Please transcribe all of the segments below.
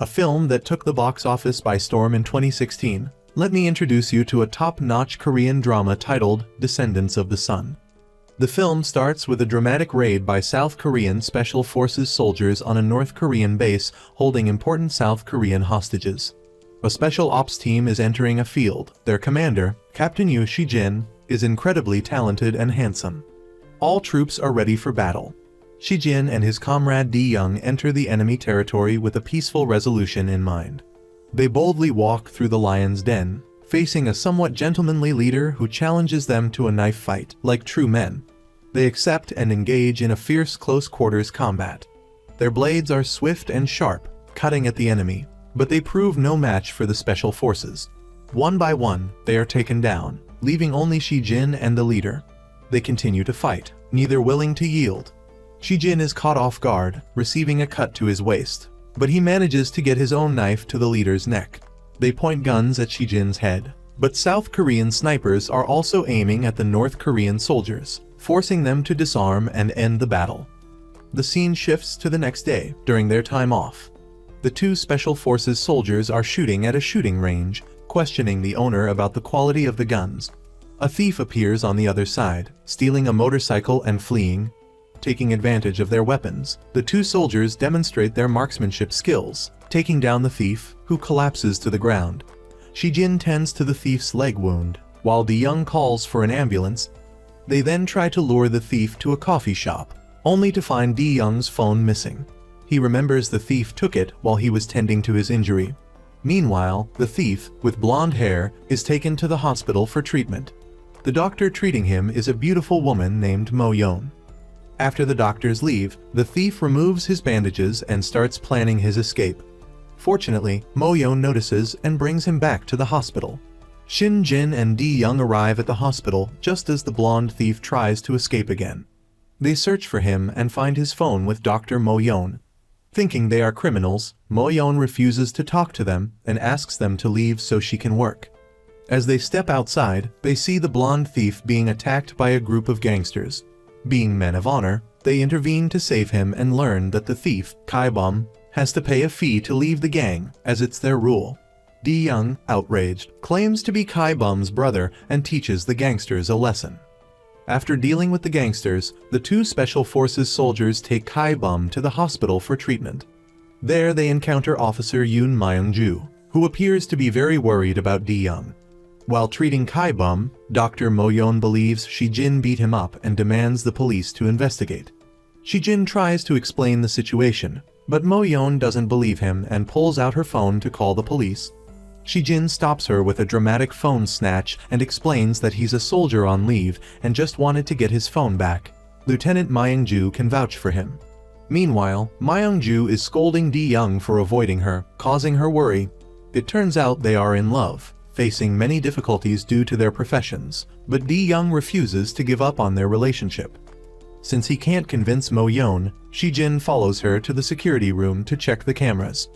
a film that took the box office by storm in 2016, let me introduce you to a top-notch Korean drama titled Descendants of the Sun. The film starts with a dramatic raid by South Korean Special Forces soldiers on a North Korean base holding important South Korean hostages. A special ops team is entering a field. Their commander, Captain Yoo Shi-jin, is incredibly talented and handsome. All troops are ready for battle. Shi-jin and his comrade D-young enter the enemy territory with a peaceful resolution in mind. They boldly walk through the lion's den, facing a somewhat gentlemanly leader who challenges them to a knife fight, like true men. They accept and engage in a fierce close-quarters combat. Their blades are swift and sharp, cutting at the enemy, but they prove no match for the special forces. One by one, they are taken down, leaving only Shi-jin and the leader. They continue to fight, neither willing to yield. Shi-jin is caught off guard, receiving a cut to his waist, but he manages to get his own knife to the leader's neck. They point guns at Shi-jin's head, but South Korean snipers are also aiming at the North Korean soldiers, forcing them to disarm and end the battle. The scene shifts to the next day, during their time off. The two Special Forces soldiers are shooting at a shooting range, questioning the owner about the quality of the guns. A thief appears on the other side, stealing a motorcycle and fleeing. Taking advantage of their weapons, the two soldiers demonstrate their marksmanship skills, taking down the thief, who collapses to the ground. Shi-jin tends to the thief's leg wound, while D-young calls for an ambulance. They then try to lure the thief to a coffee shop, only to find D-young's phone missing. He remembers the thief took it while he was tending to his injury. Meanwhile, the thief, with blonde hair, is taken to the hospital for treatment. The doctor treating him is a beautiful woman named Mo-yeon. After the doctors leave, the thief removes his bandages and starts planning his escape. Fortunately, Mo-yeon notices and brings him back to the hospital. Shin-jin and D-young arrive at the hospital just as the blonde thief tries to escape again. They search for him and find his phone with Dr. Mo-yeon. Thinking they are criminals, Mo-yeon refuses to talk to them and asks them to leave so she can work. As they step outside, they see the blonde thief being attacked by a group of gangsters. Being men of honor, they intervene to save him and learn that the thief, Kai-bum, has to pay a fee to leave the gang, as it's their rule. D-young, outraged, claims to be Kai-bum's brother and teaches the gangsters a lesson. After dealing with the gangsters, the two Special Forces soldiers take Kai-bum to the hospital for treatment. There they encounter Officer Yoon Myung-ju, who appears to be very worried about D-young. While treating Kai-bum, Dr. Mo-yeon believes Shi-jin beat him up and demands the police to investigate. Shi-jin tries to explain the situation, but Mo-yeon doesn't believe him and pulls out her phone to call the police. Shi-jin stops her with a dramatic phone snatch and explains that he's a soldier on leave and just wanted to get his phone back. Lieutenant Myung-ju can vouch for him. Meanwhile, Myung-ju is scolding D-young for avoiding her, causing her worry. It turns out they are in love, facing many difficulties due to their professions, but D-young refuses to give up on their relationship. Since he can't convince Mo-yeon, Shi-jin follows her to the security room to check the cameras.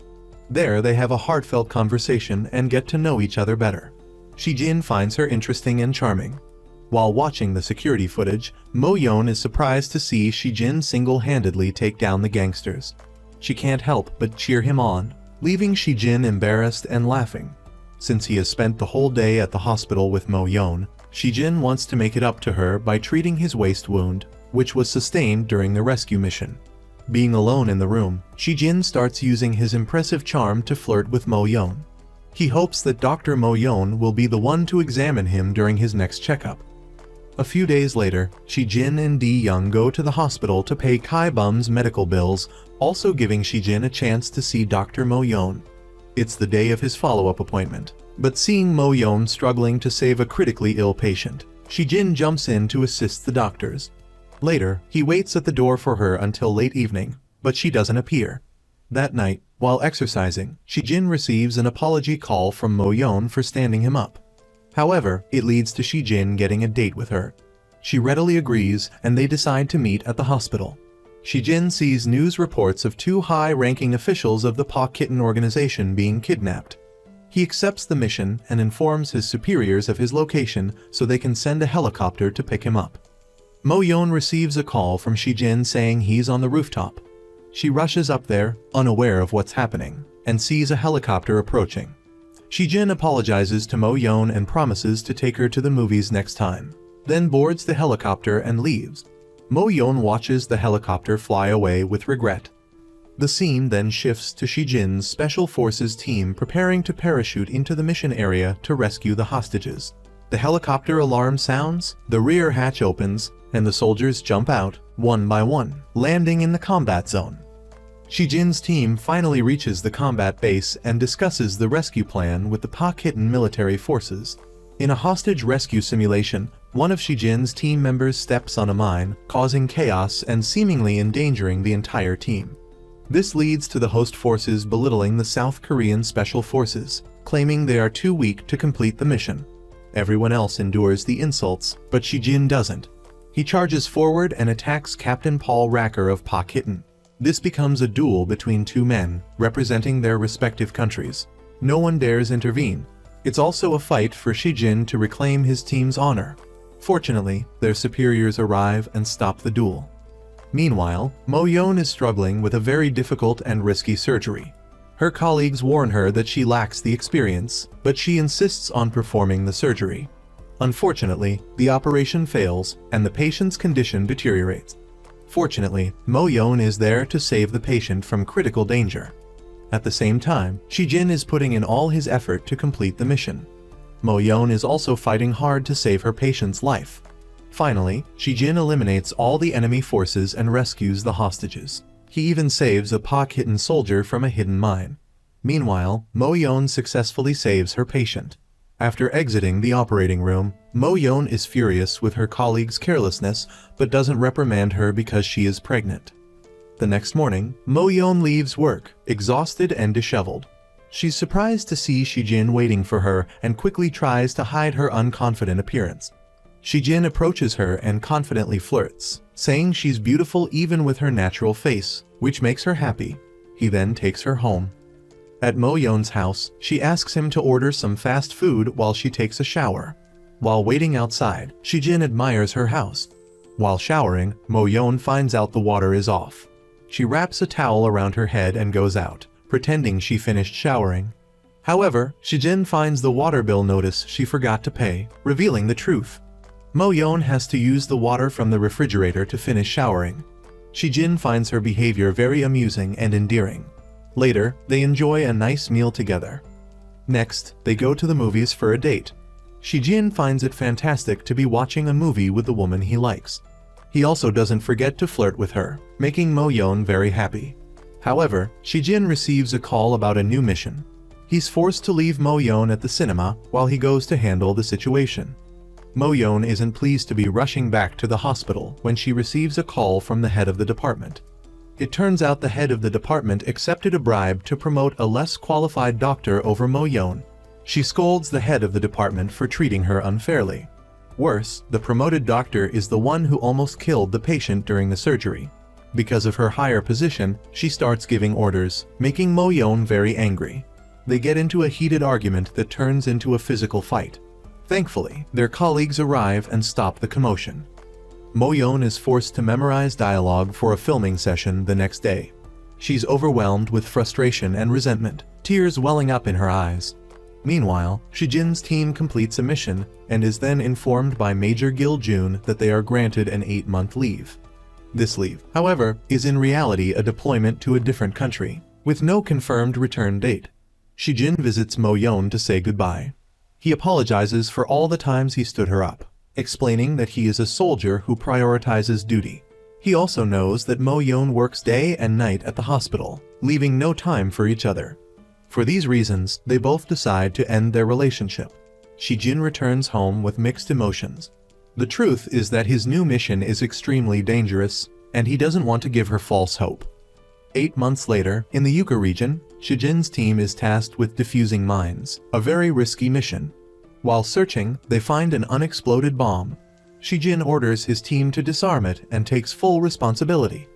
There they have a heartfelt conversation and get to know each other better. Shi-jin finds her interesting and charming. While watching the security footage, Mo-yeon is surprised to see Shi-jin single-handedly take down the gangsters. She can't help but cheer him on, leaving Shi-jin embarrassed and laughing. Since he has spent the whole day at the hospital with Mo-yeon, Shi-jin wants to make it up to her by treating his waist wound, which was sustained during the rescue mission. Being alone in the room, Shi-jin starts using his impressive charm to flirt with Mo-yeon. He hopes that Dr. Mo-yeon will be the one to examine him during his next checkup. A few days later, Shi-jin and D-young go to the hospital to pay Kai-bum's medical bills, also giving Shi-jin a chance to see Dr. Mo-yeon. It's the day of his follow-up appointment, but seeing Mo-yeon struggling to save a critically ill patient, Shi-jin jumps in to assist the doctors. Later, he waits at the door for her until late evening, but she doesn't appear. That night, while exercising, Shi-jin receives an apology call from Mo-yeon for standing him up. However, it leads to Shi-jin getting a date with her. She readily agrees and they decide to meet at the hospital. Shi-jin sees news reports of two high-ranking officials of the Pa Kitten organization being kidnapped. He accepts the mission and informs his superiors of his location so they can send a helicopter to pick him up. Mo-yeon receives a call from Shi-jin saying he's on the rooftop. She rushes up there, unaware of what's happening. and sees a helicopter approaching. Shijin apologizes to Mo-yeon and promises to take her to the movies next time, then boards the helicopter and leaves. Mo-yeon watches the helicopter fly away with regret. The scene then shifts to Shijin's Special Forces team preparing to parachute into the mission area to rescue the hostages. The helicopter alarm sounds, the rear hatch opens, and the soldiers jump out, one by one, landing in the combat zone. Shijin's team finally reaches the combat base and discusses the rescue plan with the Pak-Hitan military forces. In a hostage rescue simulation, one of Shijin's team members steps on a mine, causing chaos and seemingly endangering the entire team. This leads to the host forces belittling the South Korean Special Forces, claiming they are too weak to complete the mission. Everyone else endures the insults, but Shijin doesn't. He charges forward and attacks Captain Paul Racker of Pak-Hitan. This becomes a duel between two men, representing their respective countries. No one dares intervene. It's also a fight for Shijin to reclaim his team's honor. Fortunately, their superiors arrive and stop the duel. Meanwhile, Mo-yeon is struggling with a very difficult and risky surgery. Her colleagues warn her that she lacks the experience, but she insists on performing the surgery. Unfortunately, the operation fails, and the patient's condition deteriorates. Fortunately, Mo-yeon is there to save the patient from critical danger. At the same time, Shijin is putting in all his effort to complete the mission. Mo-yeon is also fighting hard to save her patient's life. Finally, Shijin eliminates all the enemy forces and rescues the hostages. He even saves a Pak-Hitan soldier from a hidden mine. Meanwhile, Mo-yeon successfully saves her patient. After exiting the operating room, Mo-yeon is furious with her colleague's carelessness but doesn't reprimand her because she is pregnant. The next morning, Mo-yeon leaves work, exhausted and disheveled. She's surprised to see Shijin waiting for her and quickly tries to hide her unconfident appearance. Shijin approaches her and confidently flirts, saying she's beautiful even with her natural face, which makes her happy. He then takes her home. At Mo-yeon's house, she asks him to order some fast food while she takes a shower. While waiting outside, Shijin admires her house. While showering, Mo-yeon finds out the water is off. She wraps a towel around her head and goes out, pretending she finished showering. However, Shijin finds the water bill notice she forgot to pay, revealing the truth. Mo-yeon has to use the water from the refrigerator to finish showering. Shijin finds her behavior very amusing and endearing. Later, they enjoy a nice meal together. Next, they go to the movies for a date. Shijin finds it fantastic to be watching a movie with the woman he likes. He also doesn't forget to flirt with her, making Mo-yeon very happy. However, Shijin receives a call about a new mission. He's forced to leave Mo-yeon at the cinema while he goes to handle the situation. Mo-yeon isn't pleased to be rushing back to the hospital when she receives a call from the head of the department. It turns out the head of the department accepted a bribe to promote a less qualified doctor over Mo-yeon. She scolds the head of the department for treating her unfairly. Worse, the promoted doctor is the one who almost killed the patient during the surgery. Because of her higher position, she starts giving orders, making Mo-yeon very angry. They get into a heated argument that turns into a physical fight. Thankfully, their colleagues arrive and stop the commotion. Mo-yeon is forced to memorize dialogue for a filming session the next day. She's overwhelmed with frustration and resentment, tears welling up in her eyes. Meanwhile, Shijin's team completes a mission and is then informed by Major Gil-jun that they are granted an 8-month leave. This leave, however, is in reality a deployment to a different country, with no confirmed return date. Shijin visits Mo-yeon to say goodbye. He apologizes for all the times he stood her up, explaining that he is a soldier who prioritizes duty. He also knows that Mo-yeon works day and night at the hospital, leaving no time for each other. For these reasons, they both decide to end their relationship. Shijin returns home with mixed emotions. The truth is that his new mission is extremely dangerous, and he doesn't want to give her false hope. 8 months later, in the Yuka region, Shijin's team is tasked with defusing mines, a very risky mission. While searching, they find an unexploded bomb. Shijin orders his team to disarm it and takes full responsibility.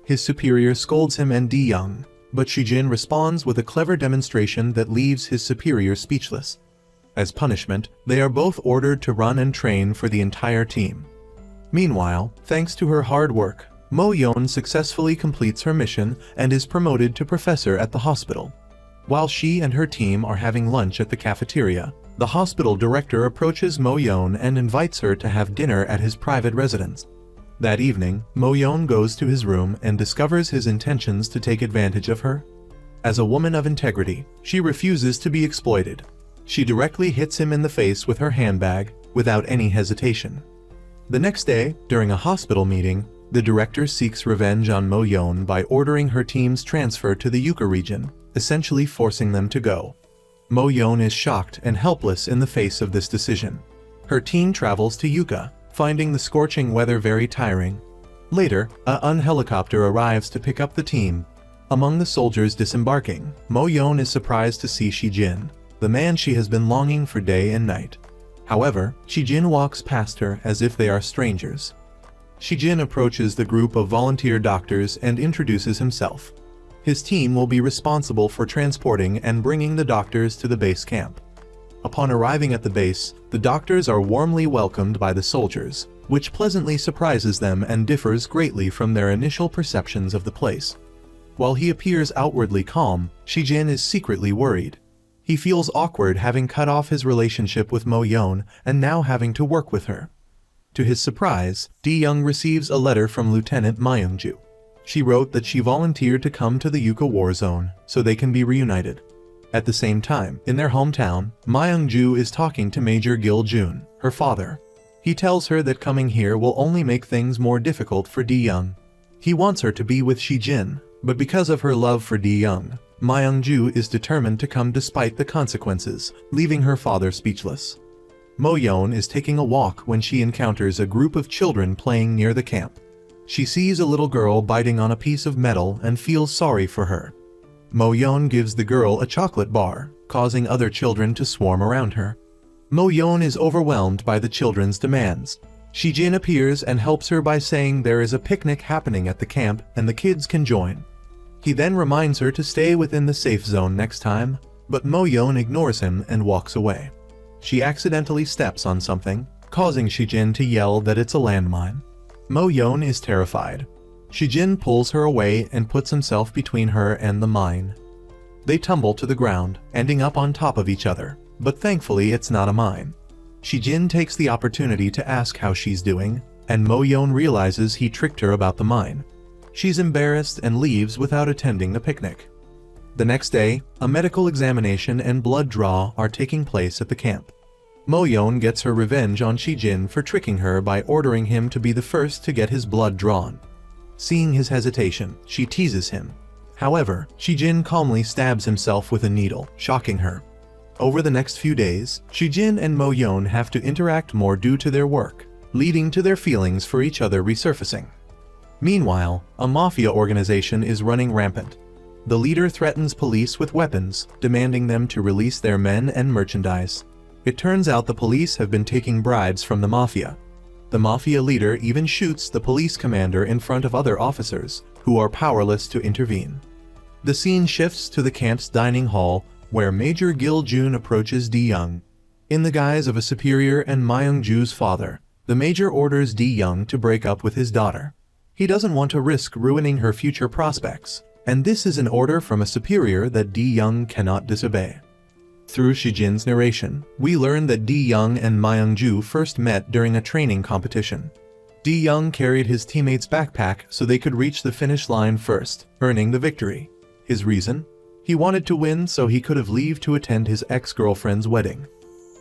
His superior scolds him and Di-young, but Shijin responds with a clever demonstration that leaves his superior speechless. As punishment, they are both ordered to run and train for the entire team. Meanwhile, thanks to her hard work, Mo-yeon successfully completes her mission and is promoted to professor at the hospital. While she and her team are having lunch at the cafeteria, the hospital director approaches Mo-yeon and invites her to have dinner at his private residence. That evening, Mo-yeon goes to his room and discovers his intentions to take advantage of her. As a woman of integrity, she refuses to be exploited. She directly hits him in the face with her handbag, without any hesitation. The next day, during a hospital meeting, the director seeks revenge on Mo-yeon by ordering her team's transfer to the Yuka region, essentially forcing them to go. Mo-yeon is shocked and helpless in the face of this decision. Her team travels to Yuka, finding the scorching weather very tiring. Later, a helicopter arrives to pick up the team. Among the soldiers disembarking, Mo-yeon is surprised to see Shijin, the man she has been longing for day and night. However, Shijin walks past her as if they are strangers. Shijin approaches the group of volunteer doctors and introduces himself. His team will be responsible for transporting and bringing the doctors to the base camp. Upon arriving at the base, the doctors are warmly welcomed by the soldiers, which pleasantly surprises them and differs greatly from their initial perceptions of the place. While he appears outwardly calm, Shijin is secretly worried. He feels awkward having cut off his relationship with Mo-yeon and now having to work with her. To his surprise, D-young receives a letter from Lieutenant Myung-ju. She wrote that she volunteered to come to the Yuka war zone so they can be reunited. At the same time, in their hometown, Myung-ju is talking to Major Gil-jun, her father. He tells her that coming here will only make things more difficult for D-young. He wants her to be with Shijin, but because of her love for D-young, Myung-ju is determined to come despite the consequences, leaving her father speechless. Mo-yeon is taking a walk when she encounters a group of children playing near the camp. She sees a little girl biting on a piece of metal and feels sorry for her. Mo-yeon gives the girl a chocolate bar, causing other children to swarm around her. Mo-yeon is overwhelmed by the children's demands. Shijin appears and helps her by saying there is a picnic happening at the camp and the kids can join. He then reminds her to stay within the safe zone next time, but Mo-yeon ignores him and walks away. She accidentally steps on something, causing Shijin to yell that it's a landmine. Mo-yeon is terrified. Shijin pulls her away and puts himself between her and the mine. They tumble to the ground, ending up on top of each other, but thankfully it's not a mine. Shijin takes the opportunity to ask how she's doing, and Mo-yeon realizes he tricked her about the mine. She's embarrassed and leaves without attending the picnic. The next day, a medical examination and blood draw are taking place at the camp. Mo-yeon gets her revenge on Shijin for tricking her by ordering him to be the first to get his blood drawn. Seeing his hesitation, she teases him. However, Shijin calmly stabs himself with a needle, shocking her. Over the next few days, Shijin and Mo-yeon have to interact more due to their work, leading to their feelings for each other resurfacing. Meanwhile, a mafia organization is running rampant. The leader threatens police with weapons, demanding them to release their men and merchandise. It turns out the police have been taking bribes from the mafia. The mafia leader even shoots the police commander in front of other officers, who are powerless to intervene. The scene shifts to the camp's dining hall, where Major Gil-jun approaches D-young. In the guise of a superior and Myung-ju's father, the major orders D-young to break up with his daughter. He doesn't want to risk ruining her future prospects, and this is an order from a superior that D-young cannot disobey. Through Shijin's narration, we learn that D-young and Myung-ju first met during a training competition. D-young carried his teammates' backpack so they could reach the finish line first, earning the victory. His reason? He wanted to win so he could have leave to attend his ex-girlfriend's wedding.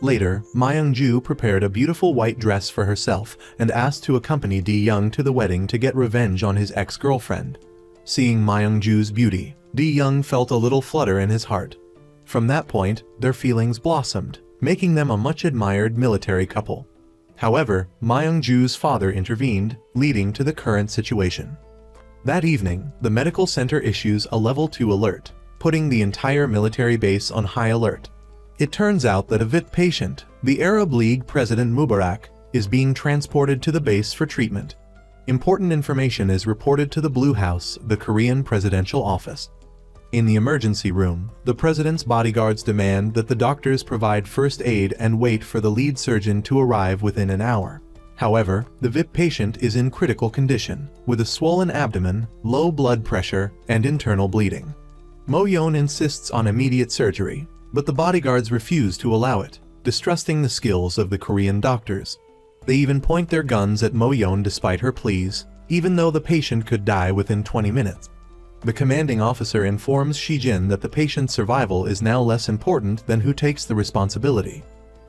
Later, Myung-ju prepared a beautiful white dress for herself and asked to accompany D-young to the wedding to get revenge on his ex-girlfriend. Seeing Myung-ju's beauty, D-young felt a little flutter in his heart. From that point, their feelings blossomed, making them a much-admired military couple. However, Myung-ju's father intervened, leading to the current situation. That evening, the medical center issues a Level 2 alert, putting the entire military base on high alert. It turns out that a VIP patient, the Arab League President Mubarak, is being transported to the base for treatment. Important information is reported to the Blue House, the Korean presidential office. In the emergency room, the president's bodyguards demand that the doctors provide first aid and wait for the lead surgeon to arrive within an hour. However, the VIP patient is in critical condition, with a swollen abdomen, low blood pressure, and internal bleeding. Mo-yeon insists on immediate surgery, but the bodyguards refuse to allow it, distrusting the skills of the Korean doctors. They even point their guns at Mo-yeon despite her pleas, even though the patient could die within 20 minutes. The commanding officer informs Shijin that the patient's survival is now less important than who takes the responsibility.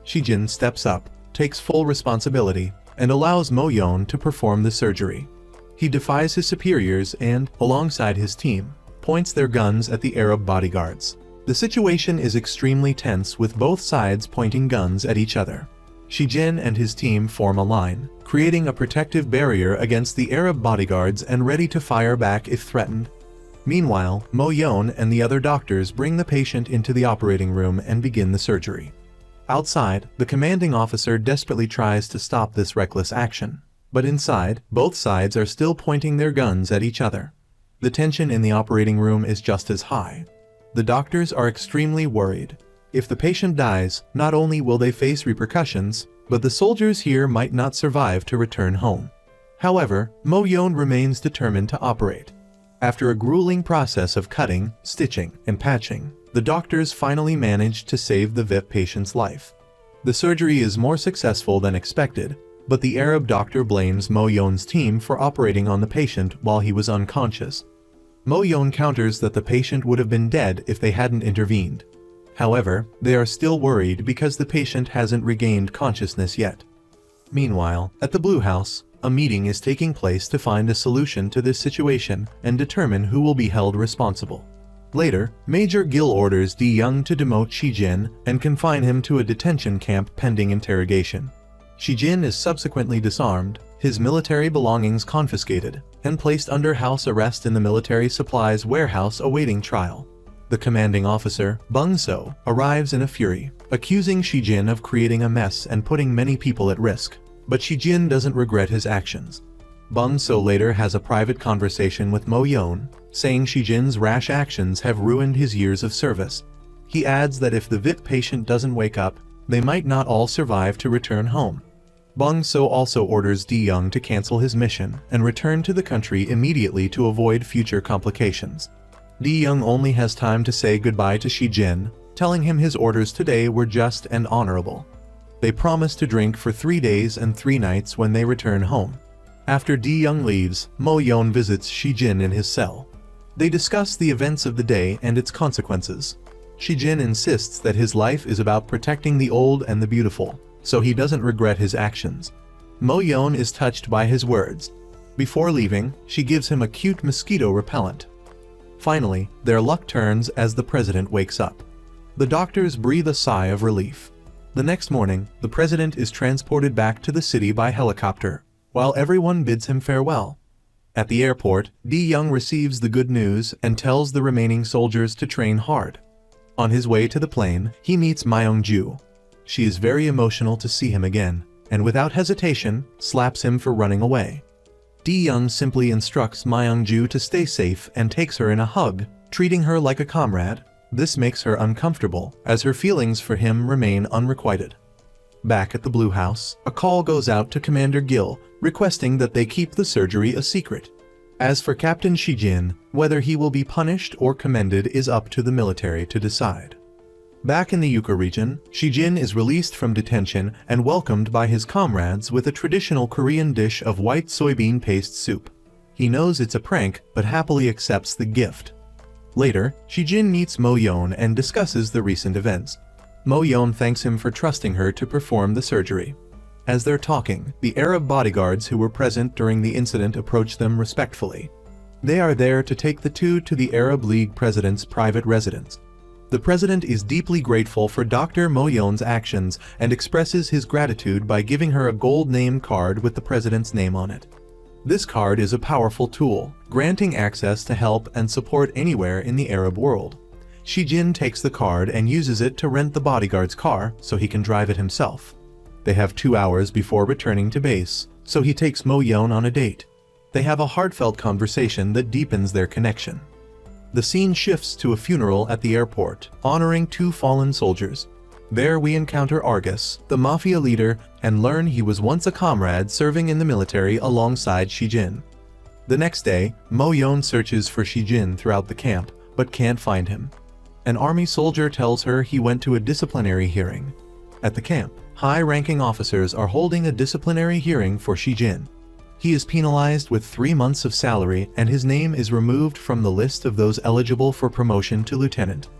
Shijin steps up, takes full responsibility, and allows Mo-yeon to perform the surgery. He defies his superiors and, alongside his team, points their guns at the Arab bodyguards. The situation is extremely tense with both sides pointing guns at each other. Shijin and his team form a line, creating a protective barrier against the Arab bodyguards and ready to fire back if threatened. Meanwhile, Mo-yeon and the other doctors bring the patient into the operating room and begin the surgery. Outside, the commanding officer desperately tries to stop this reckless action. But inside, both sides are still pointing their guns at each other. The tension in the operating room is just as high. The doctors are extremely worried. If the patient dies, not only will they face repercussions, but the soldiers here might not survive to return home. However, Mo-yeon remains determined to operate. After a grueling process of cutting, stitching, and patching, the doctors finally manage to save the VIP patient's life. The surgery is more successful than expected, but the Arab doctor blames Mo-yeon's team for operating on the patient while he was unconscious. Mo-yeon counters that the patient would have been dead if they hadn't intervened. However, they are still worried because the patient hasn't regained consciousness yet. Meanwhile, at the Blue House, a meeting is taking place to find a solution to this situation and determine who will be held responsible. Later, Major Gil orders Di-young to demote Shijin and confine him to a detention camp pending interrogation. Shijin is subsequently disarmed, his military belongings confiscated, and placed under house arrest in the military supplies warehouse awaiting trial. The commanding officer, Bung-so, arrives in a fury, accusing Shijin of creating a mess and putting many people at risk. But Shijin doesn't regret his actions. Bung-so later has a private conversation with Mo-yeon, saying Shijin's rash actions have ruined his years of service. He adds that if the VIP patient doesn't wake up, they might not all survive to return home. Bung-so also orders Di-young to cancel his mission and return to the country immediately to avoid future complications. Di-young only has time to say goodbye to Shijin, telling him his orders today were just and honorable. They promise to drink for 3 days and 3 nights when they return home. After Di-young leaves, Mo-yeon visits Shijin in his cell. They discuss the events of the day and its consequences. Shijin insists that his life is about protecting the old and the beautiful, so he doesn't regret his actions. Mo-yeon is touched by his words. Before leaving, she gives him a cute mosquito repellent. Finally, their luck turns as the president wakes up. The doctors breathe a sigh of relief. The next morning, the president is transported back to the city by helicopter, while everyone bids him farewell. At the airport, Di-young receives the good news and tells the remaining soldiers to train hard. On his way to the plane, he meets Myung-ju. She is very emotional to see him again, and without hesitation, slaps him for running away. Di-young simply instructs Myung-ju to stay safe and takes her in a hug, treating her like a comrade. This makes her uncomfortable, as her feelings for him remain unrequited. Back at the Blue House, a call goes out to Commander Gil, requesting that they keep the surgery a secret. As for Captain Shijin, whether he will be punished or commended is up to the military to decide. Back in the Yuka region, Shijin is released from detention and welcomed by his comrades with a traditional Korean dish of white soybean paste soup. He knows it's a prank, but happily accepts the gift. Later, Shijin meets Mo-yeon and discusses the recent events. Mo-yeon thanks him for trusting her to perform the surgery. As they're talking, the Arab bodyguards who were present during the incident approach them respectfully. They are there to take the two to the Arab League president's private residence. The president is deeply grateful for Dr. Mo-yeon's actions and expresses his gratitude by giving her a gold name card with the president's name on it. This card is a powerful tool, granting access to help and support anywhere in the Arab world. Shijin takes the card and uses it to rent the bodyguard's car so he can drive it himself. They have 2 hours before returning to base, so he takes Mo-yeon on a date. They have a heartfelt conversation that deepens their connection. The scene shifts to a funeral at the airport, honoring 2 fallen soldiers. There we encounter Argus, the mafia leader, and learn he was once a comrade serving in the military alongside Shijin. The next day, Mo-yeon searches for Shijin throughout the camp, but can't find him. An army soldier tells her he went to a disciplinary hearing. At the camp, high-ranking officers are holding a disciplinary hearing for Shijin. He is penalized with 3 months of salary and his name is removed from the list of those eligible for promotion to lieutenant.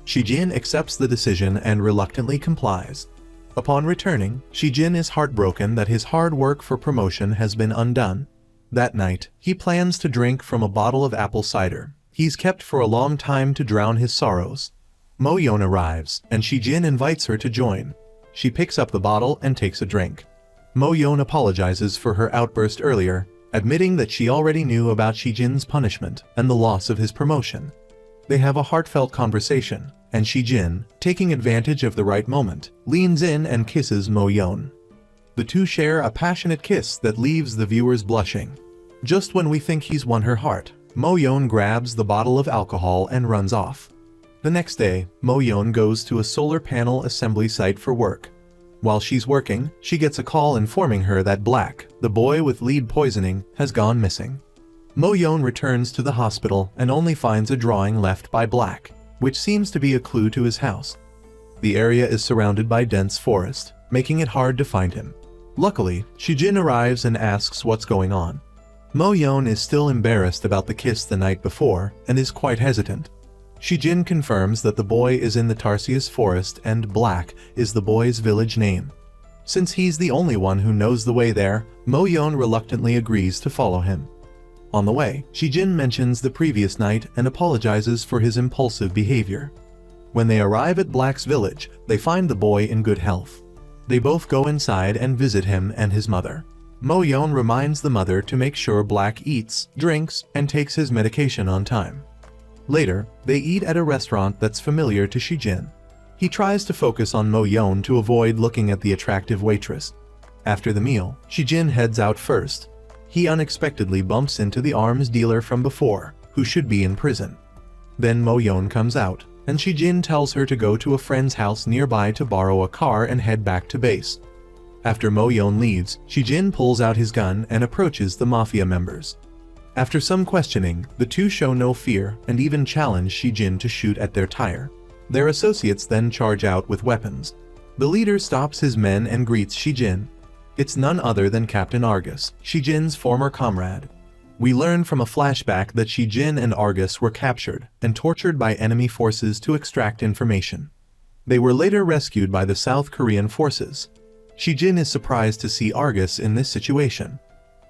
Shijin accepts the decision and reluctantly complies. Upon returning, Shijin is heartbroken that his hard work for promotion has been undone. That night, he plans to drink from a bottle of apple cider he's kept for a long time to drown his sorrows. Mo-yeon arrives, and Shijin invites her to join. She picks up the bottle and takes a drink. Mo-yeon apologizes for her outburst earlier, admitting that she already knew about Shijin's punishment and the loss of his promotion. They have a heartfelt conversation, and Shijin, taking advantage of the right moment, leans in and kisses Mo-yeon. The two share a passionate kiss that leaves the viewers blushing. Just when we think he's won her heart, Mo-yeon grabs the bottle of alcohol and runs off. The next day, Mo-yeon goes to a solar panel assembly site for work. While she's working, she gets a call informing her that Black, the boy with lead poisoning, has gone missing. Mo-yeon returns to the hospital and only finds a drawing left by Black, which seems to be a clue to his house. The area is surrounded by dense forest, making it hard to find him. Luckily, Shijin arrives and asks what's going on. Mo-yeon is still embarrassed about the kiss the night before and is quite hesitant. Shijin confirms that the boy is in the Tarsius forest and Black is the boy's village name. Since he's the only one who knows the way there, Mo-yeon reluctantly agrees to follow him. On the way, Shijin mentions the previous night and apologizes for his impulsive behavior. When they arrive at Black's village, they find the boy in good health. They both go inside and visit him and his mother. Mo-yeon reminds the mother to make sure Black eats, drinks, and takes his medication on time. Later, they eat at a restaurant that's familiar to Shijin. He tries to focus on Mo-yeon to avoid looking at the attractive waitress. After the meal, Shijin heads out first. He unexpectedly bumps into the arms dealer from before, who should be in prison. Then Mo-yeon comes out, and Shijin tells her to go to a friend's house nearby to borrow a car and head back to base. After Mo-yeon leaves, Shijin pulls out his gun and approaches the mafia members. After some questioning, the two show no fear and even challenge Shijin to shoot at their tire. Their associates then charge out with weapons. The leader stops his men and greets Shijin. It's none other than Captain Argus, Shijin's former comrade. We learn from a flashback that Shijin and Argus were captured and tortured by enemy forces to extract information. They were later rescued by the South Korean forces. Shijin is surprised to see Argus in this situation.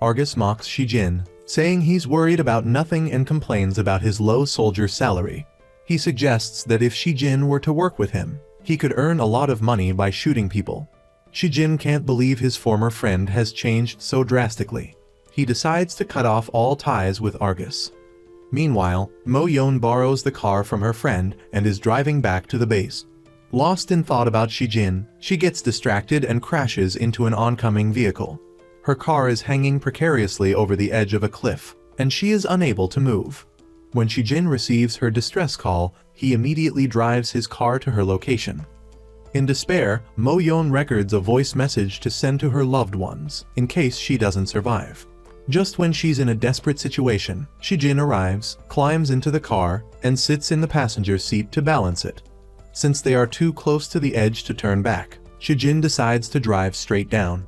Argus mocks Shijin, saying he's worried about nothing and complains about his low soldier salary. He suggests that if Shijin were to work with him, he could earn a lot of money by shooting people. Shijin can't believe his former friend has changed so drastically. He decides to cut off all ties with Argus. Meanwhile, Mo-yeon borrows the car from her friend and is driving back to the base. Lost in thought about Shijin, she gets distracted and crashes into an oncoming vehicle. Her car is hanging precariously over the edge of a cliff, and she is unable to move. When Shijin receives her distress call, he immediately drives his car to her location. In despair, Mo-yeon records a voice message to send to her loved ones, in case she doesn't survive. Just when she's in a desperate situation, Shijin arrives, climbs into the car, and sits in the passenger seat to balance it. Since they are too close to the edge to turn back, Shijin decides to drive straight down.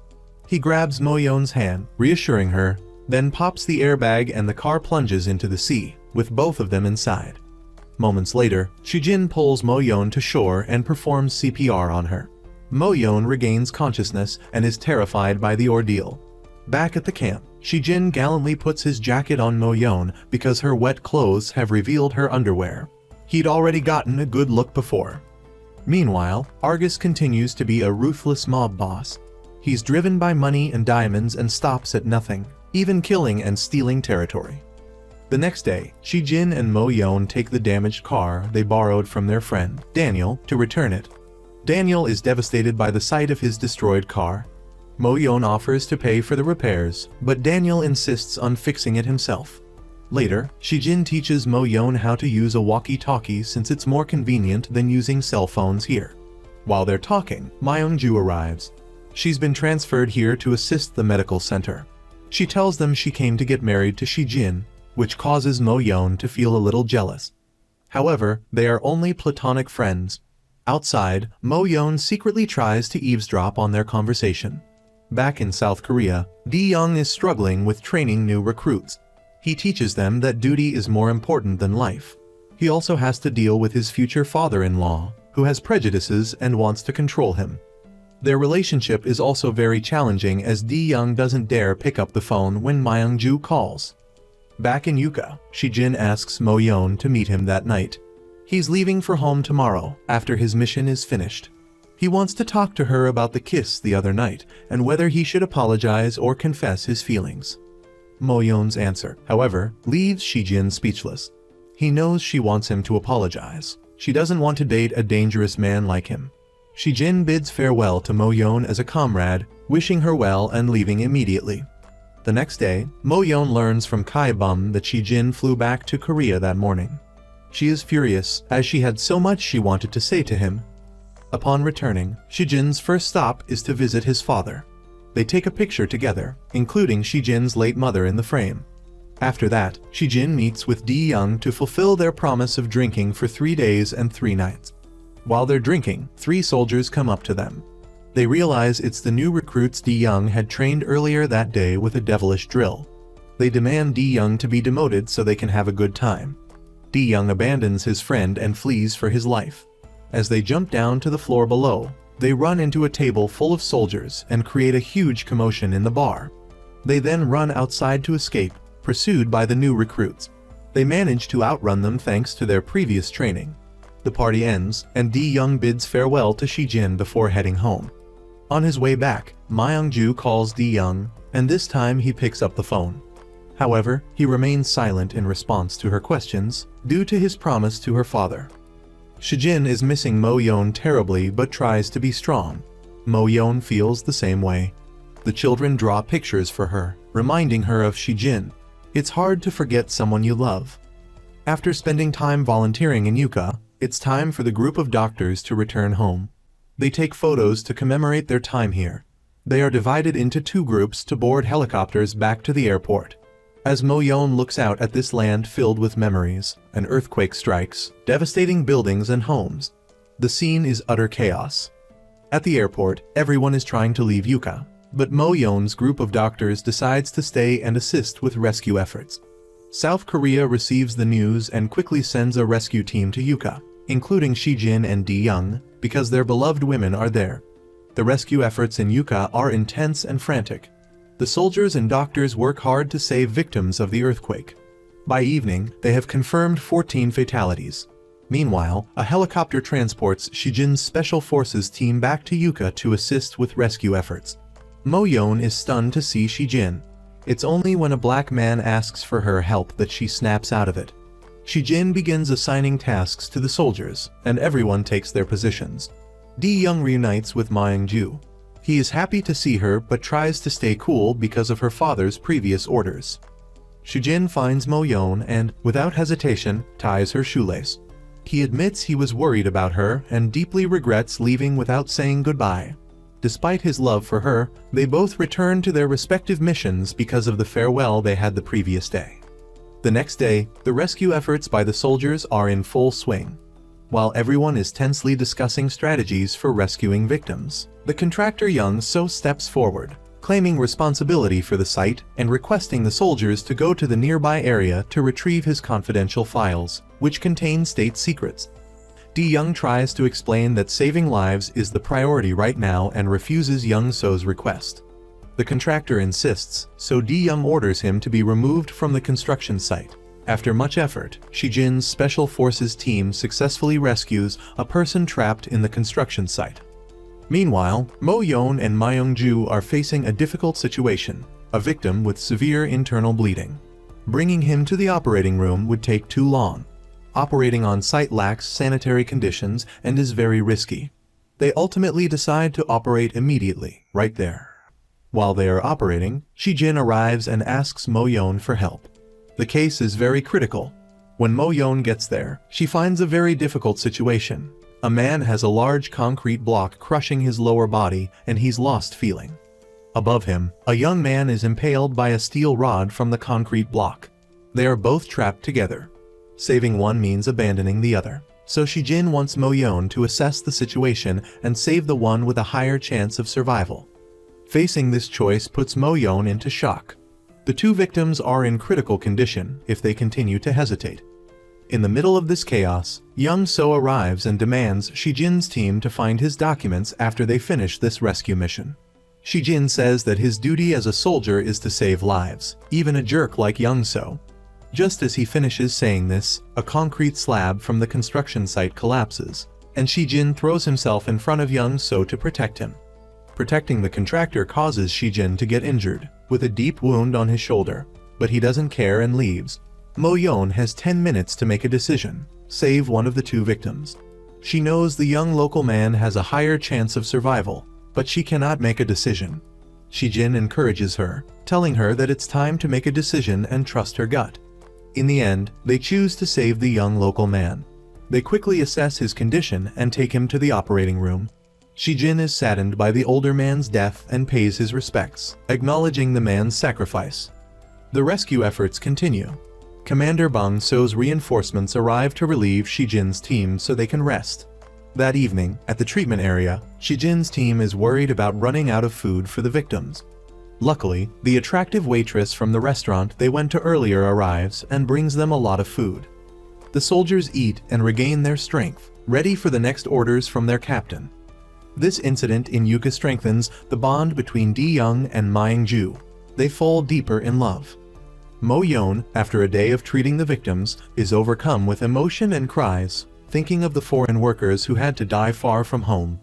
He grabs Mo-yeon's hand, reassuring her, then pops the airbag and the car plunges into the sea, with both of them inside. Moments later, Shijin pulls Mo-yeon to shore and performs CPR on her. Mo-yeon regains consciousness and is terrified by the ordeal. Back at the camp, Shijin gallantly puts his jacket on Mo-yeon because her wet clothes have revealed her underwear. He'd already gotten a good look before. Meanwhile, Argus continues to be a ruthless mob boss. He's driven by money and diamonds and stops at nothing, even killing and stealing territory. The next day, Shijin and Mo-yeon take the damaged car they borrowed from their friend, Daniel, to return it. Daniel is devastated by the sight of his destroyed car. Mo-yeon offers to pay for the repairs, but Daniel insists on fixing it himself. Later, Shijin teaches Mo-yeon how to use a walkie-talkie since it's more convenient than using cell phones here. While they're talking, Myung-ju arrives. She's been transferred here to assist the medical center. She tells them she came to get married to Shijin, which causes Mo-yeon to feel a little jealous. However, they are only platonic friends. Outside, Mo-yeon secretly tries to eavesdrop on their conversation. Back in South Korea, D-young is struggling with training new recruits. He teaches them that duty is more important than life. He also has to deal with his future father-in-law, who has prejudices and wants to control him. Their relationship is also very challenging as D-young doesn't dare pick up the phone when Myung-ju calls. Back in Yuka, Shijin asks Mo-yeon to meet him that night. He's leaving for home tomorrow after his mission is finished. He wants to talk to her about the kiss the other night and whether he should apologize or confess his feelings. Mo-yeon's answer, however, leaves Shijin speechless. He knows she wants him to apologize. She doesn't want to date a dangerous man like him. Shijin bids farewell to Mo-yeon as a comrade, wishing her well and leaving immediately. The next day, Mo-yeon learns from Kai-bum that Shijin flew back to Korea that morning. She is furious, as she had so much she wanted to say to him. Upon returning, Shijin's first stop is to visit his father. They take a picture together, including Shijin's late mother in the frame. After that, Shijin meets with D-young to fulfill their promise of drinking for 3 days and 3 nights. While they're drinking, 3 soldiers come up to them. They realize it's the new recruits D-young had trained earlier that day with a devilish drill. They demand D-young to be demoted so they can have a good time. D-young abandons his friend and flees for his life. As they jump down to the floor below, they run into a table full of soldiers and create a huge commotion in the bar. They then run outside to escape, pursued by the new recruits. They manage to outrun them thanks to their previous training. The party ends, and D-young bids farewell to Shijin before heading home. On his way back, Myung-ju calls D-young, and this time he picks up the phone. However, he remains silent in response to her questions, due to his promise to her father. Shijin is missing Mo-yeon terribly but tries to be strong. Mo-yeon feels the same way. The children draw pictures for her, reminding her of Shijin. It's hard to forget someone you love. After spending time volunteering in Yuka, it's time for the group of doctors to return home. They take photos to commemorate their time here. They are divided into 2 groups to board helicopters back to the airport. As Mo-yeon looks out at this land filled with memories, an earthquake strikes, devastating buildings and homes. The scene is utter chaos. At the airport, everyone is trying to leave Yuka, but Mo-yeon's group of doctors decides to stay and assist with rescue efforts. South Korea receives the news and quickly sends a rescue team to Yuka, including Shijin and D-young, because their beloved women are there. The rescue efforts in Yuka are intense and frantic. The soldiers and doctors work hard to save victims of the earthquake. By evening, they have confirmed 14 fatalities. Meanwhile, a helicopter transports Shijin's Special Forces team back to Yuka to assist with rescue efforts. Mo-yeon is stunned to see Shijin. It's only when a black man asks for her help that she snaps out of it. Shijin begins assigning tasks to the soldiers, and everyone takes their positions. D-young reunites with Myung-ju. He is happy to see her but tries to stay cool because of her father's previous orders. Shijin finds Mo-yeon and, without hesitation, ties her shoelace. He admits he was worried about her and deeply regrets leaving without saying goodbye. Despite his love for her, they both return to their respective missions because of the farewell they had the previous day. The next day, the rescue efforts by the soldiers are in full swing. While everyone is tensely discussing strategies for rescuing victims, the contractor Young So steps forward, claiming responsibility for the site and requesting the soldiers to go to the nearby area to retrieve his confidential files, which contain state secrets. D-young tries to explain that saving lives is the priority right now and refuses Young So's request. The contractor insists, so D-young orders him to be removed from the construction site. After much effort, Shijin's Special Forces team successfully rescues a person trapped in the construction site. Meanwhile, Mo-yeon and Myung-ju are facing a difficult situation, a victim with severe internal bleeding. Bringing him to the operating room would take too long. Operating on site lacks sanitary conditions and is very risky. They ultimately decide to operate immediately, right there. While they are operating, Shijin arrives and asks Mo-yeon for help. The case is very critical. When Mo-yeon gets there, she finds a very difficult situation. A man has a large concrete block crushing his lower body and he's lost feeling. Above him, a young man is impaled by a steel rod from the concrete block. They are both trapped together. Saving one means abandoning the other. So Shijin wants Mo-yeon to assess the situation and save the one with a higher chance of survival. Facing this choice puts Mo-yeon into shock. The two victims are in critical condition if they continue to hesitate. In the middle of this chaos, Young-so arrives and demands Shijin's team to find his documents after they finish this rescue mission. Shijin says that his duty as a soldier is to save lives, even a jerk like Young-so. Just as he finishes saying this, a concrete slab from the construction site collapses, and Shijin throws himself in front of Young-so to protect him. Protecting the contractor causes Shijin to get injured, with a deep wound on his shoulder, but he doesn't care and leaves. Mo-yeon has 10 minutes to make a decision, save one of the two victims. She knows the young local man has a higher chance of survival, but she cannot make a decision. Shijin encourages her, telling her that it's time to make a decision and trust her gut. In the end, they choose to save the young local man. They quickly assess his condition and take him to the operating room. Shijin is saddened by the older man's death and pays his respects, acknowledging the man's sacrifice. The rescue efforts continue. Commander Bong-so's reinforcements arrive to relieve Shijin's team so they can rest. That evening, at the treatment area, Shijin's team is worried about running out of food for the victims. Luckily, the attractive waitress from the restaurant they went to earlier arrives and brings them a lot of food. The soldiers eat and regain their strength, ready for the next orders from their captain. This incident in Yuka strengthens the bond between Di-young and Myung-ju. They fall deeper in love. Mo-yeon, after a day of treating the victims, is overcome with emotion and cries, thinking of the foreign workers who had to die far from home.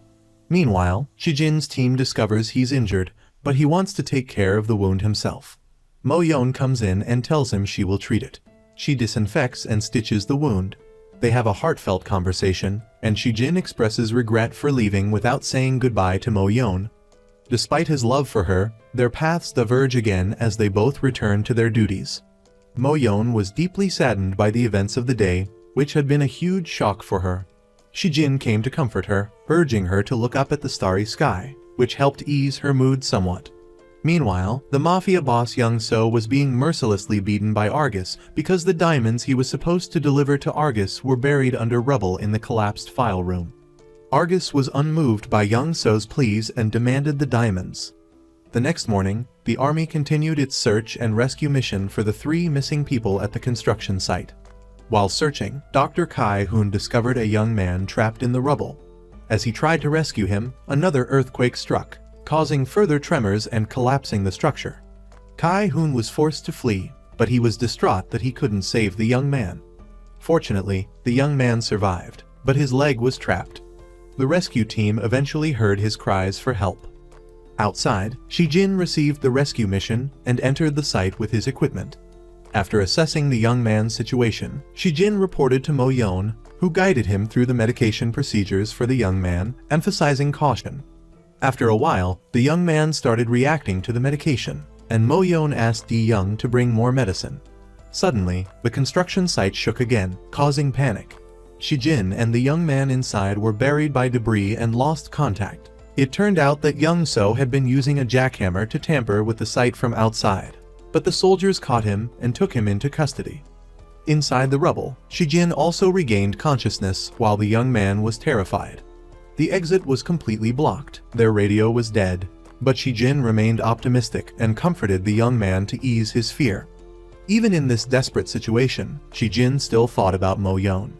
Meanwhile, Shijin's team discovers he's injured, but he wants to take care of the wound himself. Mo-yeon comes in and tells him she will treat it. She disinfects and stitches the wound. They have a heartfelt conversation, and Shijin expresses regret for leaving without saying goodbye to Mo-yeon. Despite his love for her, their paths diverge again as they both return to their duties. Mo-yeon was deeply saddened by the events of the day, which had been a huge shock for her. Shijin came to comfort her, urging her to look up at the starry sky, which helped ease her mood somewhat. Meanwhile, the mafia boss Young-so was being mercilessly beaten by Argus because the diamonds he was supposed to deliver to Argus were buried under rubble in the collapsed file room. Argus was unmoved by Young-so's pleas and demanded the diamonds. The next morning, the army continued its search and rescue mission for the 3 missing people at the construction site. While searching, Dr. Kai-hoon discovered a young man trapped in the rubble. As he tried to rescue him, another earthquake struck, causing further tremors and collapsing the structure. Kai-hoon was forced to flee, but he was distraught that he couldn't save the young man. Fortunately, the young man survived, but his leg was trapped. The rescue team eventually heard his cries for help. Outside, Shijin received the rescue mission and entered the site with his equipment. After assessing the young man's situation, Shijin reported to Mo-yeon, who guided him through the medication procedures for the young man, emphasizing caution. After a while, the young man started reacting to the medication, and Mo-yeon asked Di-young to bring more medicine. Suddenly, the construction site shook again, causing panic. Shijin and the young man inside were buried by debris and lost contact. It turned out that Young-so had been using a jackhammer to tamper with the site from outside, but the soldiers caught him and took him into custody. Inside the rubble, Shijin also regained consciousness while the young man was terrified. The exit was completely blocked, their radio was dead, but Shijin remained optimistic and comforted the young man to ease his fear. Even in this desperate situation, Shijin still thought about Mo-yeon.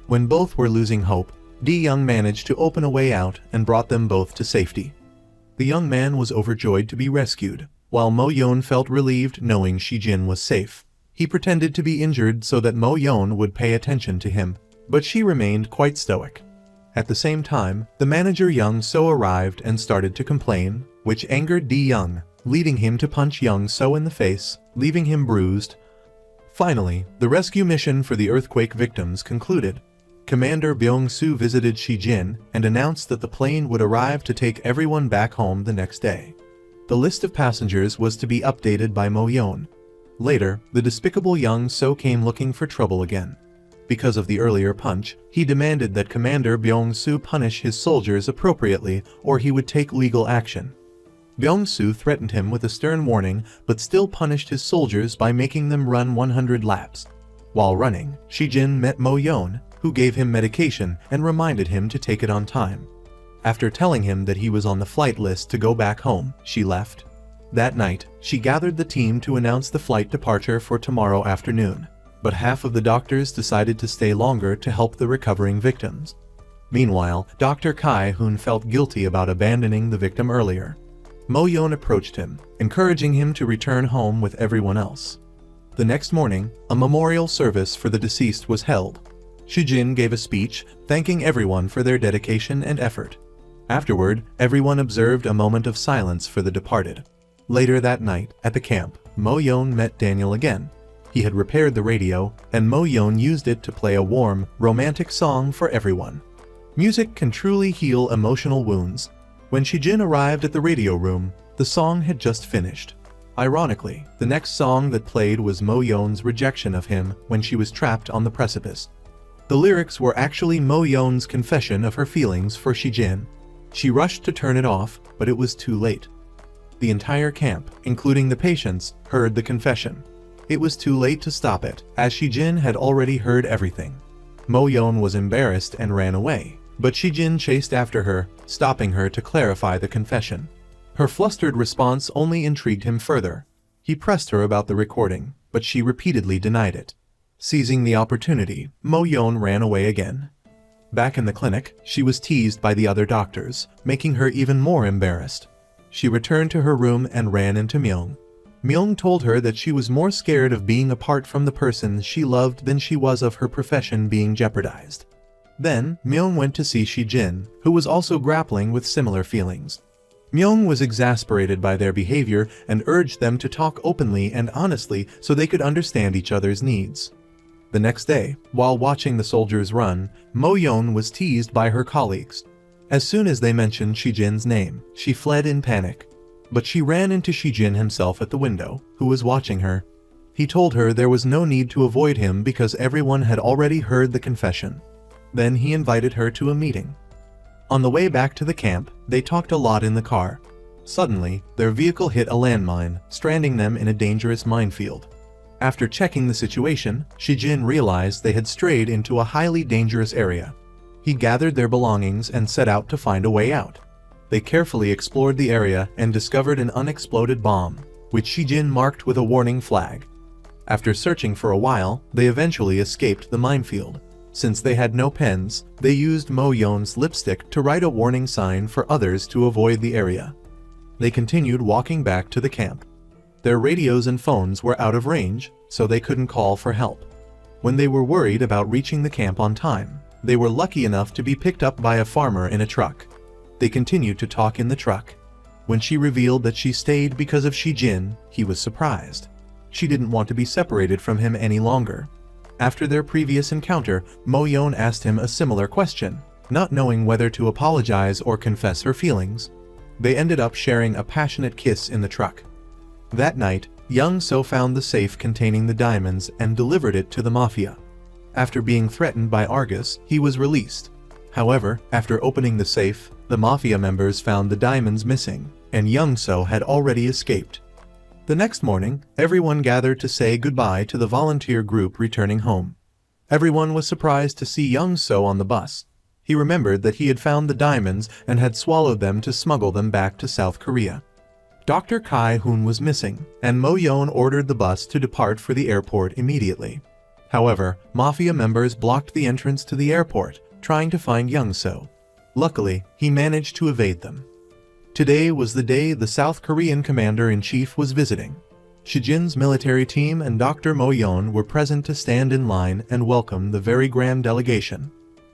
When both were losing hope, Di-young managed to open a way out and brought them both to safety. The young man was overjoyed to be rescued, while Mo-yeon felt relieved knowing Shijin was safe. He pretended to be injured so that Mo-yeon would pay attention to him, but she remained quite stoic. At the same time, the manager Young-so arrived and started to complain, which angered Di-young, leading him to punch Young-so in the face, leaving him bruised. Finally, the rescue mission for the earthquake victims concluded. Commander Byung-soo visited Shijin and announced that the plane would arrive to take everyone back home the next day. The list of passengers was to be updated by Mo-yeon. Later, the despicable Young-so came looking for trouble again. Because of the earlier punch, he demanded that Commander Byung-soo punish his soldiers appropriately or he would take legal action. Byung-soo threatened him with a stern warning but still punished his soldiers by making them run 100 laps. While running, Shijin met Mo-yeon, who gave him medication and reminded him to take it on time. After telling him that he was on the flight list to go back home, she left. That night, she gathered the team to announce the flight departure for tomorrow afternoon, but half of the doctors decided to stay longer to help the recovering victims. Meanwhile, Dr. Kai-hoon felt guilty about abandoning the victim earlier. Mo-yeon approached him, encouraging him to return home with everyone else. The next morning, a memorial service for the deceased was held. Shijin gave a speech, thanking everyone for their dedication and effort. Afterward, everyone observed a moment of silence for the departed. Later that night, at the camp, Mo-yeon met Daniel again. He had repaired the radio, and Mo-yeon used it to play a warm, romantic song for everyone. Music can truly heal emotional wounds. When Shijin arrived at the radio room, the song had just finished. Ironically, the next song that played was Mo-yeon's rejection of him when she was trapped on the precipice. The lyrics were actually Mo-yeon's confession of her feelings for Shijin. She rushed to turn it off, but it was too late. The entire camp, including the patients, heard the confession. It was too late to stop it, as Shijin had already heard everything. Mo-yeon was embarrassed and ran away, but Shijin chased after her, stopping her to clarify the confession. Her flustered response only intrigued him further. He pressed her about the recording, but she repeatedly denied it. Seizing the opportunity, Mo-yeon ran away again. Back in the clinic, she was teased by the other doctors, making her even more embarrassed. She returned to her room and ran into Myung. Myung told her that she was more scared of being apart from the person she loved than she was of her profession being jeopardized. Then, Myung went to see Shijin, who was also grappling with similar feelings. Myung was exasperated by their behavior and urged them to talk openly and honestly so they could understand each other's needs. The next day, while watching the soldiers run, Mo-yeon was teased by her colleagues. As soon as they mentioned Shijin's name, she fled in panic. But she ran into Shijin himself at the window, who was watching her. He told her there was no need to avoid him because everyone had already heard the confession. Then he invited her to a meeting. On the way back to the camp, they talked a lot in the car. Suddenly, their vehicle hit a landmine, stranding them in a dangerous minefield. After checking the situation, Shijin realized they had strayed into a highly dangerous area. He gathered their belongings and set out to find a way out. They carefully explored the area and discovered an unexploded bomb, which Shijin marked with a warning flag. After searching for a while, they eventually escaped the minefield. Since they had no pens, they used Mo-yeon's lipstick to write a warning sign for others to avoid the area. They continued walking back to the camp. Their radios and phones were out of range, so they couldn't call for help. When they were worried about reaching the camp on time, they were lucky enough to be picked up by a farmer in a truck. They continued to talk in the truck. When she revealed that she stayed because of Shijin, he was surprised. She didn't want to be separated from him any longer. After their previous encounter, Mo-yeon asked him a similar question, not knowing whether to apologize or confess her feelings. They ended up sharing a passionate kiss in the truck. That night, Young-so found the safe containing the diamonds and delivered it to the mafia. After being threatened by Argus, he was released. However, after opening the safe, the mafia members found the diamonds missing, and Young-so had already escaped. The next morning, everyone gathered to say goodbye to the volunteer group returning home. Everyone was surprised to see Young-so on the bus. He remembered that he had found the diamonds and had swallowed them to smuggle them back to South Korea. Dr. Kai-hoon was missing, and Mo-yeon ordered the bus to depart for the airport immediately. However, mafia members blocked the entrance to the airport, trying to find Young-so. Luckily, he managed to evade them. Today was the day the South Korean commander-in-chief was visiting. Shijin's military team and Dr. Mo-yeon were present to stand in line and welcome the very grand delegation.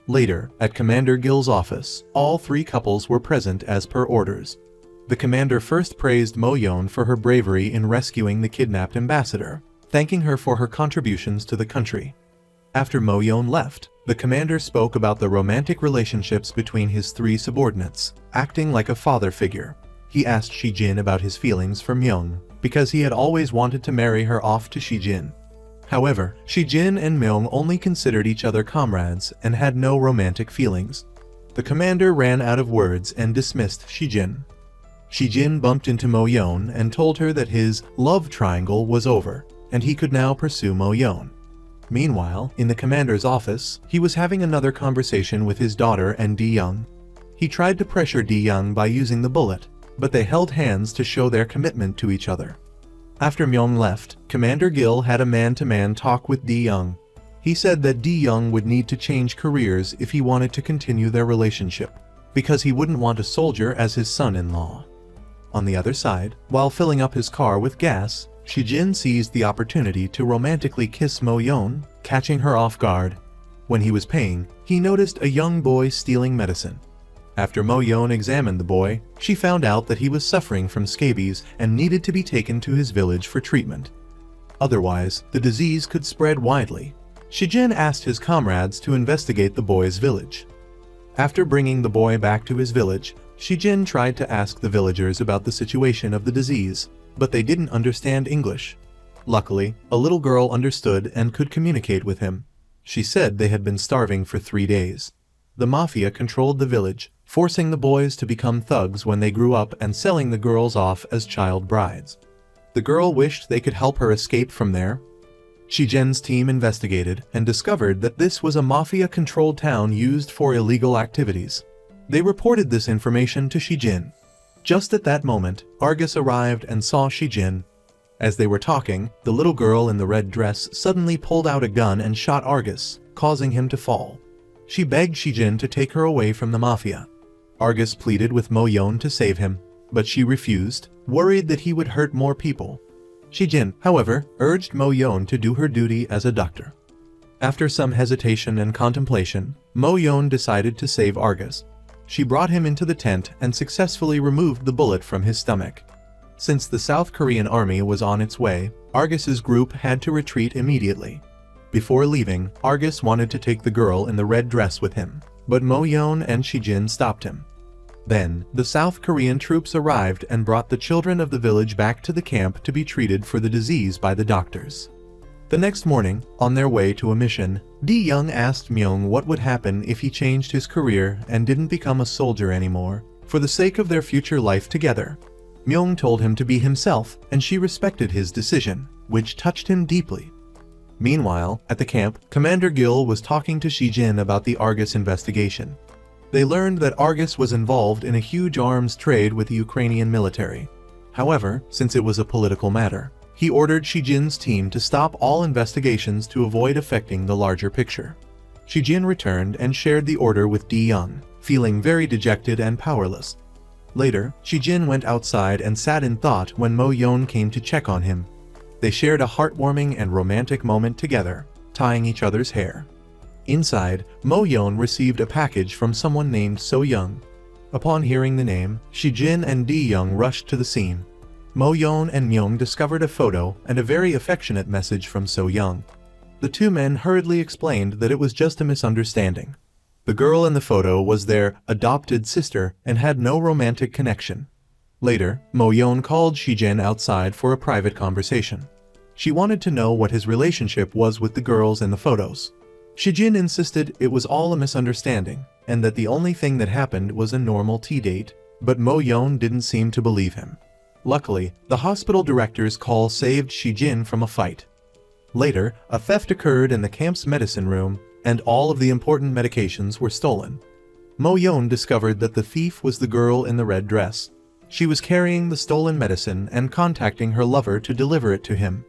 Later, at Commander Gil's office, all three couples were present as per orders. The commander first praised Mo-yeon for her bravery in rescuing the kidnapped ambassador, thanking her for her contributions to the country. After Mo-yeon left, the commander spoke about the romantic relationships between his three subordinates, acting like a father figure. He asked Shijin about his feelings for Myung, because he had always wanted to marry her off to Shijin. However, Shijin and Myung only considered each other comrades and had no romantic feelings. The commander ran out of words and dismissed Shijin. Shijin bumped into Mo-yeon and told her that his love triangle was over, and he could now pursue Mo-yeon. Meanwhile, in the commander's office, he was having another conversation with his daughter and Di-young. He tried to pressure Di-young by using the bullet, but they held hands to show their commitment to each other. After Myung left, Commander Gil had a man-to-man talk with Di-young. He said that Di-young would need to change careers if he wanted to continue their relationship, because he wouldn't want a soldier as his son-in-law. On the other side, while filling up his car with gas, Shijin seized the opportunity to romantically kiss Mo-yeon, catching her off guard. When he was paying, he noticed a young boy stealing medicine. After Mo-yeon examined the boy, she found out that he was suffering from scabies and needed to be taken to his village for treatment. Otherwise, the disease could spread widely. Shijin asked his comrades to investigate the boy's village. After bringing the boy back to his village, Shijin tried to ask the villagers about the situation of the disease, but they didn't understand English. Luckily, a little girl understood and could communicate with him. She said they had been starving for 3 days. The mafia controlled the village, forcing the boys to become thugs when they grew up and selling the girls off as child brides. The girl wished they could help her escape from there. Shijin's team investigated and discovered that this was a mafia-controlled town used for illegal activities. They reported this information to Shijin. Just at that moment, Argus arrived and saw Shijin. As they were talking, the little girl in the red dress suddenly pulled out a gun and shot Argus, causing him to fall. She begged Shijin to take her away from the mafia. Argus pleaded with Mo-yeon to save him, but she refused, worried that he would hurt more people. Shijin, however, urged Mo-yeon to do her duty as a doctor. After some hesitation and contemplation, Mo-yeon decided to save Argus. She brought him into the tent and successfully removed the bullet from his stomach. Since the South Korean army was on its way, Argus's group had to retreat immediately. Before leaving, Argus wanted to take the girl in the red dress with him, but Mo-yeon and Shijin stopped him. Then, the South Korean troops arrived and brought the children of the village back to the camp to be treated for the disease by the doctors. The next morning, on their way to a mission, Di-young asked Myung what would happen if he changed his career and didn't become a soldier anymore, for the sake of their future life together. Myung told him to be himself, and she respected his decision, which touched him deeply. Meanwhile, at the camp, Commander Gil was talking to Shijin about the Argus investigation. They learned that Argus was involved in a huge arms trade with the Ukrainian military. However, since it was a political matter, he ordered Shijin's team to stop all investigations to avoid affecting the larger picture. Shijin returned and shared the order with Di-young, feeling very dejected and powerless. Later, Shijin went outside and sat in thought when Mo-yeon came to check on him. They shared a heartwarming and romantic moment together, tying each other's hair. Inside, Mo-yeon received a package from someone named So-young. Upon hearing the name, Shijin and Di-young rushed to the scene. Mo-yeon and Myung discovered a photo and a very affectionate message from So-young. The two men hurriedly explained that it was just a misunderstanding. The girl in the photo was their adopted sister and had no romantic connection. Later, Mo-yeon called Shijin outside for a private conversation. She wanted to know what his relationship was with the girls in the photos. Shijin insisted it was all a misunderstanding, and that the only thing that happened was a normal tea date, but Mo-yeon didn't seem to believe him. Luckily, the hospital director's call saved Shijin from a fight. Later, a theft occurred in the camp's medicine room, and all of the important medications were stolen. Mo-yeon discovered that the thief was the girl in the red dress. She was carrying the stolen medicine and contacting her lover to deliver it to him.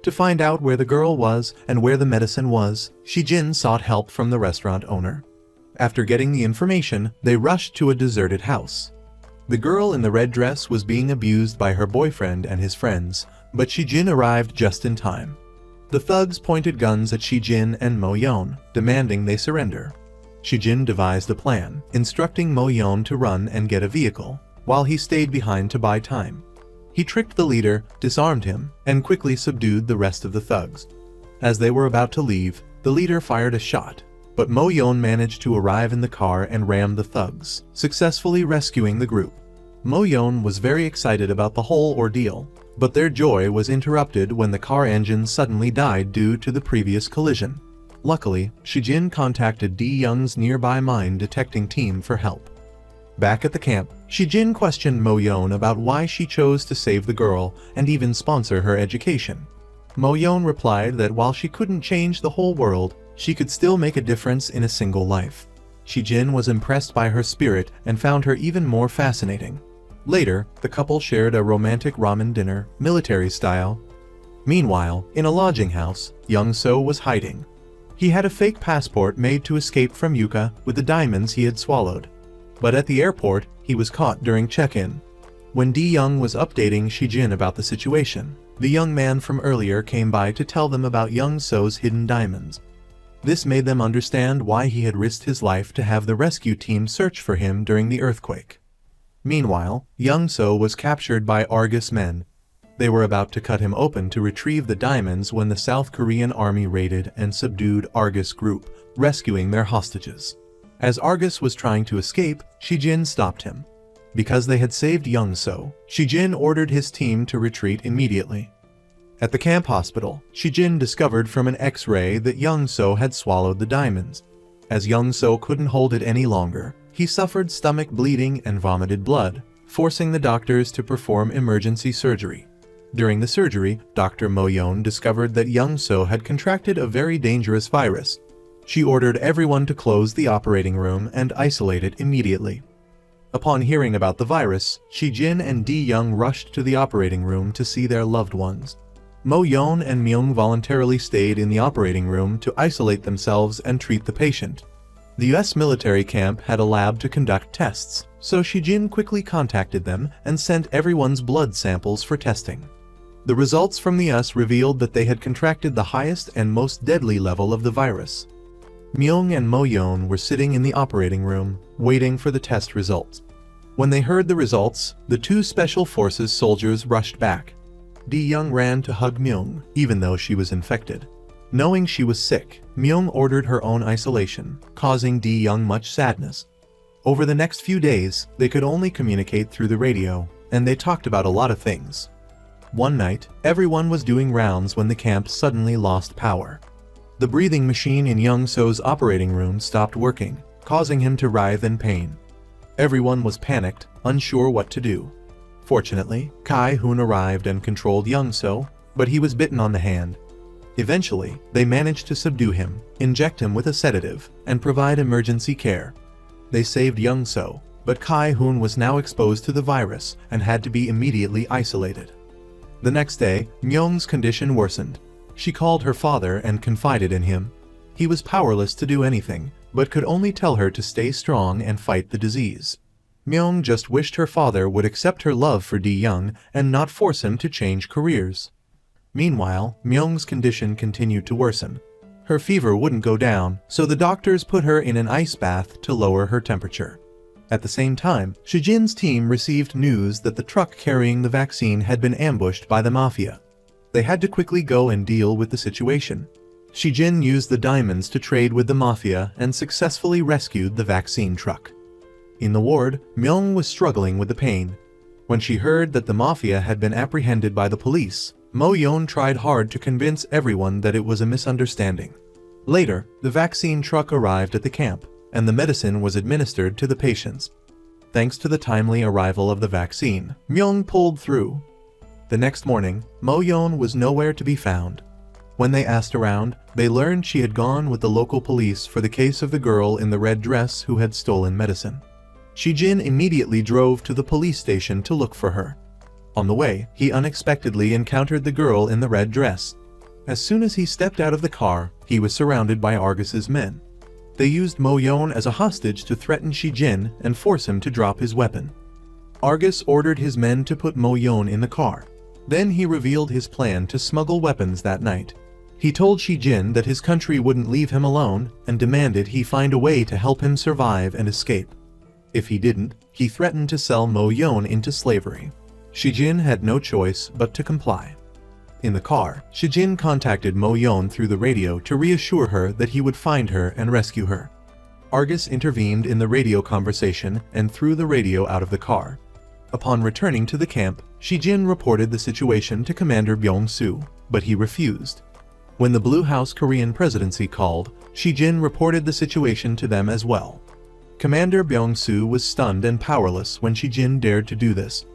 To find out where the girl was and where the medicine was, Shijin sought help from the restaurant owner. After getting the information, they rushed to a deserted house. The girl in the red dress was being abused by her boyfriend and his friends, but Shijin arrived just in time. The thugs pointed guns at Shijin and Mo-yeon, demanding they surrender. Shijin devised a plan, instructing Mo-yeon to run and get a vehicle, while he stayed behind to buy time. He tricked the leader, disarmed him, and quickly subdued the rest of the thugs. As they were about to leave, the leader fired a shot, but Mo-yeon managed to arrive in the car and ram the thugs, successfully rescuing the group. Mo-yeon was very excited about the whole ordeal, but their joy was interrupted when the car engine suddenly died due to the previous collision. Luckily, Shijin contacted Di-young's nearby mine detecting team for help. Back at the camp, Shijin questioned Mo-yeon about why she chose to save the girl and even sponsor her education. Mo-yeon replied that while she couldn't change the whole world, she could still make a difference in a single life. Shijin was impressed by her spirit and found her even more fascinating. Later, the couple shared a romantic ramen dinner, military style. Meanwhile, in a lodging house, Young-so was hiding. He had a fake passport made to escape from Yuka with the diamonds he had swallowed. But at the airport, he was caught during check-in. When Di-young was updating Shijin about the situation, the young man from earlier came by to tell them about Young-so's hidden diamonds. This made them understand why he had risked his life to have the rescue team search for him during the earthquake. Meanwhile, Young-so was captured by Argus men. They were about to cut him open to retrieve the diamonds when the South Korean army raided and subdued Argus group, rescuing their hostages. As Argus was trying to escape, Shijin stopped him. Because they had saved Young-so, Shijin ordered his team to retreat immediately. At the camp hospital, Shijin discovered from an X-ray that Young-so had swallowed the diamonds. As Young-so couldn't hold it any longer, he suffered stomach bleeding and vomited blood, forcing the doctors to perform emergency surgery. During the surgery, Dr. Mo-yeon discovered that Young-so had contracted a very dangerous virus. She ordered everyone to close the operating room and isolate it immediately. Upon hearing about the virus, Shijin and Di-young rushed to the operating room to see their loved ones. Mo-yeon and Myung voluntarily stayed in the operating room to isolate themselves and treat the patient. The US military camp had a lab to conduct tests, so Shijin quickly contacted them and sent everyone's blood samples for testing. The results from the US revealed that they had contracted the highest and most deadly level of the virus. Myung and Mo-yeon were sitting in the operating room, waiting for the test results. When they heard the results, the two Special Forces soldiers rushed back. Di-young ran to hug Myung, even though she was infected. Knowing she was sick, Myung ordered her own isolation, causing Di-young much sadness. Over the next few days, they could only communicate through the radio, and they talked about a lot of things. One night, everyone was doing rounds when the camp suddenly lost power. The breathing machine in Young-so's operating room stopped working, causing him to writhe in pain. Everyone was panicked, unsure what to do. Fortunately, Kai-hoon arrived and controlled Young-so, but he was bitten on the hand. Eventually, they managed to subdue him, inject him with a sedative, and provide emergency care. They saved Young-so, but Kai-hoon was now exposed to the virus and had to be immediately isolated. The next day, Myung's condition worsened. She called her father and confided in him. He was powerless to do anything, but could only tell her to stay strong and fight the disease. Myung just wished her father would accept her love for Di-young and not force him to change careers. Meanwhile, Myung's condition continued to worsen. Her fever wouldn't go down, so the doctors put her in an ice bath to lower her temperature. At the same time, Shijin's team received news that the truck carrying the vaccine had been ambushed by the mafia. They had to quickly go and deal with the situation. Shijin used the diamonds to trade with the mafia and successfully rescued the vaccine truck. In the ward, Myung was struggling with the pain. When she heard that the mafia had been apprehended by the police, Mo-yeon tried hard to convince everyone that it was a misunderstanding. Later, the vaccine truck arrived at the camp, and the medicine was administered to the patients. Thanks to the timely arrival of the vaccine, Myung pulled through. The next morning, Mo-yeon was nowhere to be found. When they asked around, they learned she had gone with the local police for the case of the girl in the red dress who had stolen medicine. Shijin immediately drove to the police station to look for her. On the way, he unexpectedly encountered the girl in the red dress. As soon as he stepped out of the car, he was surrounded by Argus's men. They used Mo-yeon as a hostage to threaten Shijin and force him to drop his weapon. Argus ordered his men to put Mo-yeon in the car. Then he revealed his plan to smuggle weapons that night. He told Shijin that his country wouldn't leave him alone and demanded he find a way to help him survive and escape. If he didn't, he threatened to sell Mo-yeon into slavery. Shijin had no choice but to comply. In the car, Shijin contacted Mo-yeon through the radio to reassure her that he would find her and rescue her. Argus intervened in the radio conversation and threw the radio out of the car. Upon returning to the camp, Shijin reported the situation to Commander Byung-soo, but he refused. When the Blue House Korean presidency called, Shijin reported the situation to them as well. Commander Byung-soo was stunned and powerless when Shijin dared to do this.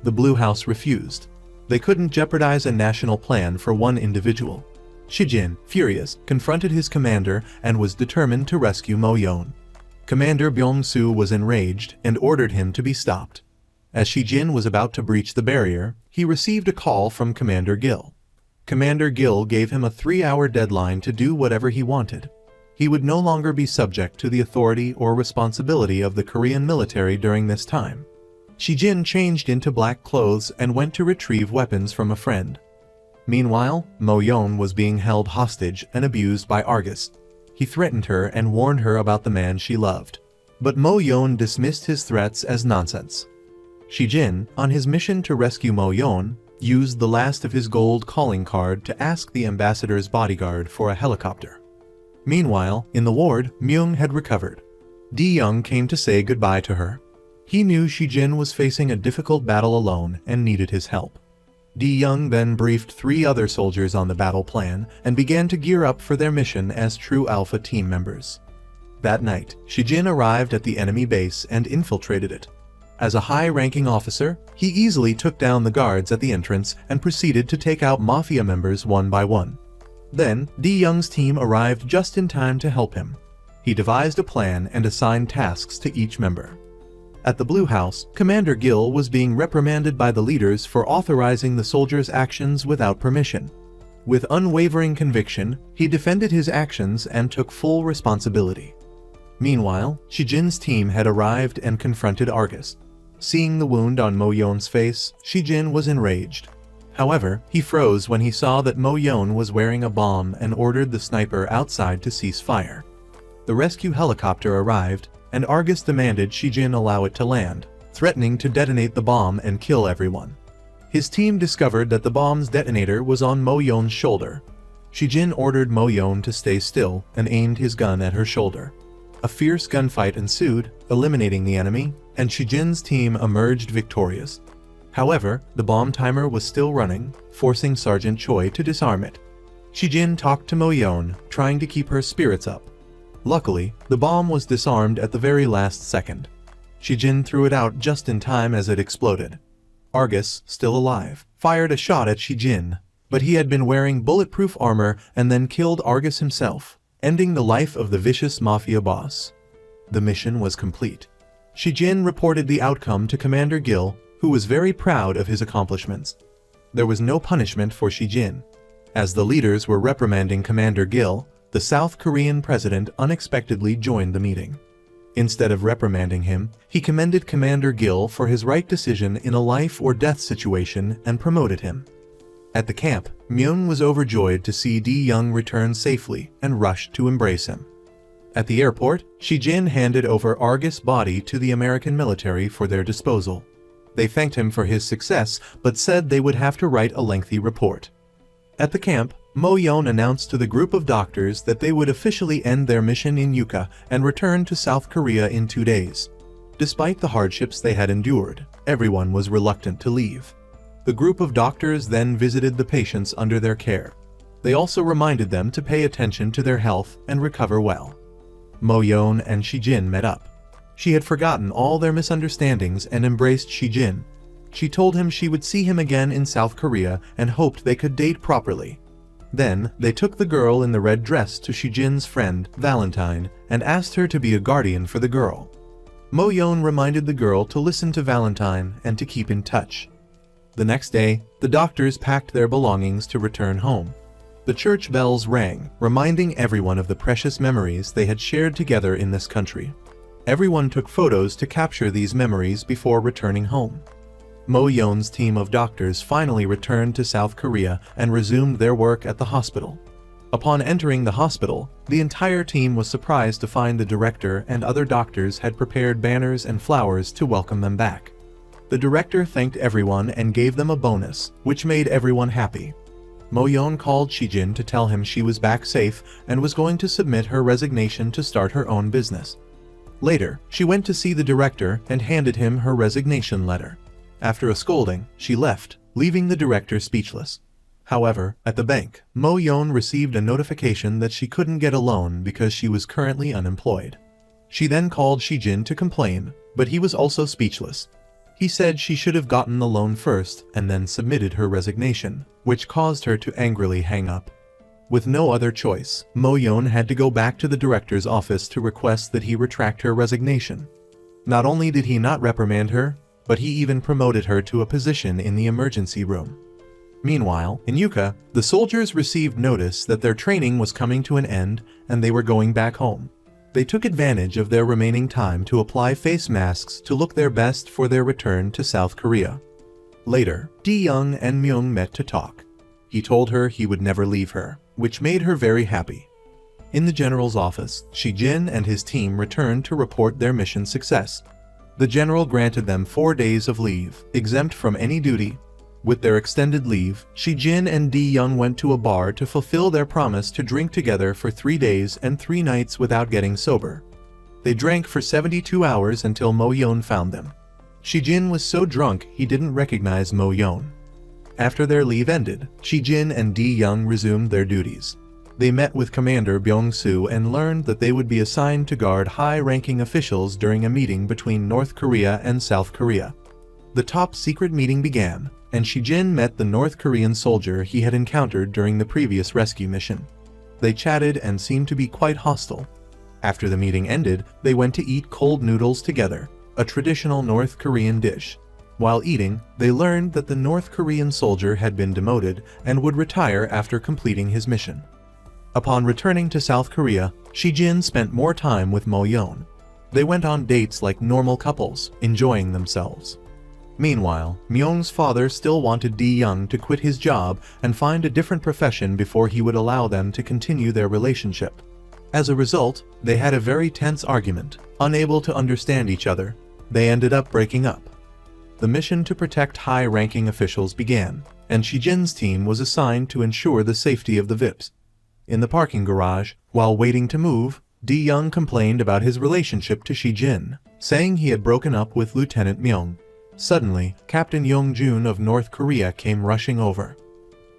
The Blue House refused. They couldn't jeopardize a national plan for one individual. Shijin, furious, confronted his commander and was determined to rescue Mo-yeon. Commander Byung-soo was enraged and ordered him to be stopped. As Shijin was about to breach the barrier, he received a call from Commander Gil. Commander Gil gave him a 3-hour deadline to do whatever he wanted. He would no longer be subject to the authority or responsibility of the Korean military during this time. Shijin changed into black clothes and went to retrieve weapons from a friend. Meanwhile, Mo-yeon was being held hostage and abused by Argus. He threatened her and warned her about the man she loved. But Mo-yeon dismissed his threats as nonsense. Shijin, on his mission to rescue Mo-yeon, used the last of his gold calling card to ask the ambassador's bodyguard for a helicopter. Meanwhile, in the ward, Myung had recovered. Di-young came to say goodbye to her. He knew Shijin was facing a difficult battle alone and needed his help. Di-young then briefed 3 other soldiers on the battle plan and began to gear up for their mission as true Alpha team members. That night, Shijin arrived at the enemy base and infiltrated it. As a high-ranking officer, he easily took down the guards at the entrance and proceeded to take out mafia members one by one. Then, Di-young's team arrived just in time to help him. He devised a plan and assigned tasks to each member. At the Blue House, Commander Gil was being reprimanded by the leaders for authorizing the soldiers' actions without permission. With unwavering conviction, he defended his actions and took full responsibility. Meanwhile, Shijin's team had arrived and confronted Argus. Seeing the wound on Mo-yeon's face, Shijin was enraged. However, he froze when he saw that Mo-yeon was wearing a bomb and ordered the sniper outside to cease fire. The rescue helicopter arrived, and Argus demanded Shijin allow it to land, threatening to detonate the bomb and kill everyone. His team discovered that the bomb's detonator was on Mo-yeon's shoulder. Shijin ordered Mo-yeon to stay still and aimed his gun at her shoulder. A fierce gunfight ensued, eliminating the enemy, and Shijin's team emerged victorious. However, the bomb timer was still running, forcing Sergeant Choi to disarm it. Shijin talked to Mo-yeon, trying to keep her spirits up. Luckily, the bomb was disarmed at the very last second. Shijin threw it out just in time as it exploded. Argus, still alive, fired a shot at Shijin, but he had been wearing bulletproof armor and then killed Argus himself, ending the life of the vicious mafia boss. The mission was complete. Shijin reported the outcome to Commander Gil, who was very proud of his accomplishments. There was no punishment for Shijin. As the leaders were reprimanding Commander Gil, the South Korean president unexpectedly joined the meeting. Instead of reprimanding him, he commended Commander Gil for his right decision in a life-or-death situation and promoted him. At the camp, Myung was overjoyed to see Di-young return safely and rushed to embrace him. At the airport, Shijin handed over Argus' body to the American military for their disposal. They thanked him for his success, but said they would have to write a lengthy report. At the camp, Mo-yeon announced to the group of doctors that they would officially end their mission in Yuka and return to South Korea in 2 days. Despite the hardships they had endured, everyone was reluctant to leave. The group of doctors then visited the patients under their care. They also reminded them to pay attention to their health and recover well. Mo-yeon and Shijin met up. She had forgotten all their misunderstandings and embraced Shijin. She told him she would see him again in South Korea and hoped they could date properly. Then, they took the girl in the red dress to Shijin's friend, Valentine, and asked her to be a guardian for the girl. Mo-yeon reminded the girl to listen to Valentine and to keep in touch. The next day, the doctors packed their belongings to return home. The church bells rang, reminding everyone of the precious memories they had shared together in this country. Everyone took photos to capture these memories before returning home. Mo-yeon's team of doctors finally returned to South Korea and resumed their work at the hospital. Upon entering the hospital, the entire team was surprised to find the director and other doctors had prepared banners and flowers to welcome them back. The director thanked everyone and gave them a bonus, which made everyone happy. Mo-yeon called Shijin to tell him she was back safe and was going to submit her resignation to start her own business. Later, she went to see the director and handed him her resignation letter. After a scolding, she left, leaving the director speechless. However, at the bank, Mo-yeon received a notification that she couldn't get a loan because she was currently unemployed. She then called Shijin to complain, but he was also speechless. He said she should have gotten the loan first and then submitted her resignation, which caused her to angrily hang up. With no other choice, Mo-yeon had to go back to the director's office to request that he retract her resignation. Not only did he not reprimand her, but he even promoted her to a position in the emergency room. Meanwhile, in Yuka, the soldiers received notice that their training was coming to an end and they were going back home. They took advantage of their remaining time to apply face masks to look their best for their return to South Korea. Later, Di-young and Myung met to talk. He told her he would never leave her, which made her very happy. In the general's office, Shi-jin and his team returned to report their mission success. The general granted them 4 days of leave, exempt from any duty. With their extended leave, Shi-jin and Di-young went to a bar to fulfill their promise to drink together for 3 days and 3 nights without getting sober. They drank for 72 hours until Mo-yeon found them. Shi-jin was so drunk he didn't recognize Mo-yeon. After their leave ended, Shi-jin and Di-young resumed their duties. They met with Commander Byung-soo and learned that they would be assigned to guard high-ranking officials during a meeting between North Korea and South Korea. The top-secret meeting began, and Shi-jin met the North Korean soldier he had encountered during the previous rescue mission. They chatted and seemed to be quite hostile. After the meeting ended, they went to eat cold noodles together, a traditional North Korean dish. While eating, they learned that the North Korean soldier had been demoted and would retire after completing his mission. Upon returning to South Korea, Shi-jin spent more time with Mo-yeon. They went on dates like normal couples, enjoying themselves. Meanwhile, Myung's father still wanted Di-young to quit his job and find a different profession before he would allow them to continue their relationship. As a result, they had a very tense argument. Unable to understand each other, they ended up breaking up. The mission to protect high-ranking officials began, and Shi-jin's team was assigned to ensure the safety of the VIPs. In the parking garage, while waiting to move, Di-young complained about his relationship to Shi-jin, saying he had broken up with Lieutenant Myung. Suddenly, Captain Yong-jun of North Korea came rushing over.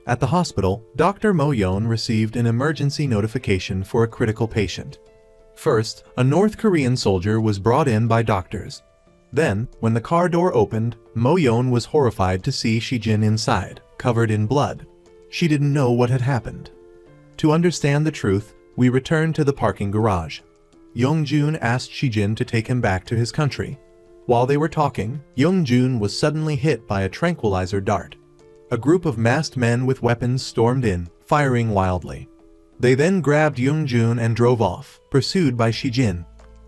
At the hospital, Dr. Mo-yeon received an emergency notification for a critical patient. First, a North Korean soldier was brought in by doctors. Then, when the car door opened, Mo-yeon was horrified to see Shi-jin inside, covered in blood. She didn't know what had happened. To understand the truth, we returned to the parking garage. Yong-jun asked Shi-jin to take him back to his country. While they were talking, Yong-jun was suddenly hit by a tranquilizer dart. A group of masked men with weapons stormed in, firing wildly. They then grabbed Yong-jun and drove off, pursued by Shi-jin.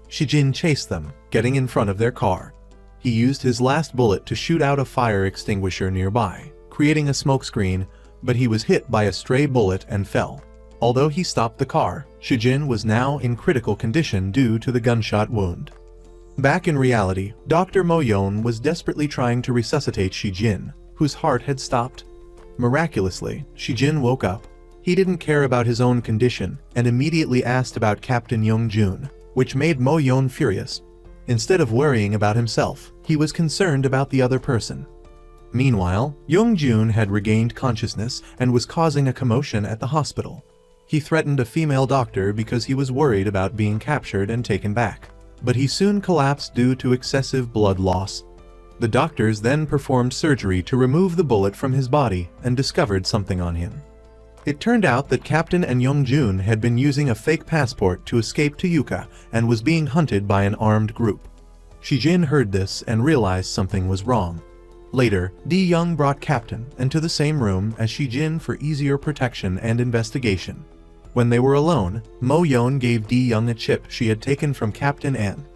Shi-jin chased them, getting in front of their car. He used his last bullet to shoot out a fire extinguisher nearby, creating a smokescreen, but he was hit by a stray bullet and fell. Although he stopped the car, Shi-jin was now in critical condition due to the gunshot wound. Back in reality, Dr. Mo-yeon was desperately trying to resuscitate Shi-jin, whose heart had stopped. Miraculously, Shi-jin woke up. He didn't care about his own condition and immediately asked about Captain Yong-jun, which made Mo-yeon furious. Instead of worrying about himself, he was concerned about the other person. Meanwhile, Yong-jun had regained consciousness and was causing a commotion at the hospital. He threatened a female doctor because he was worried about being captured and taken back. But he soon collapsed due to excessive blood loss. The doctors then performed surgery to remove the bullet from his body and discovered something on him. It turned out that Captain and Yong-jun had been using a fake passport to escape to Yuka and was being hunted by an armed group. Shi-jin heard this and realized something was wrong. Later, Di-young brought Captain into the same room as Shi-jin for easier protection and investigation. When they were alone, Mo-yeon gave Di-young a chip she had taken from Captain An.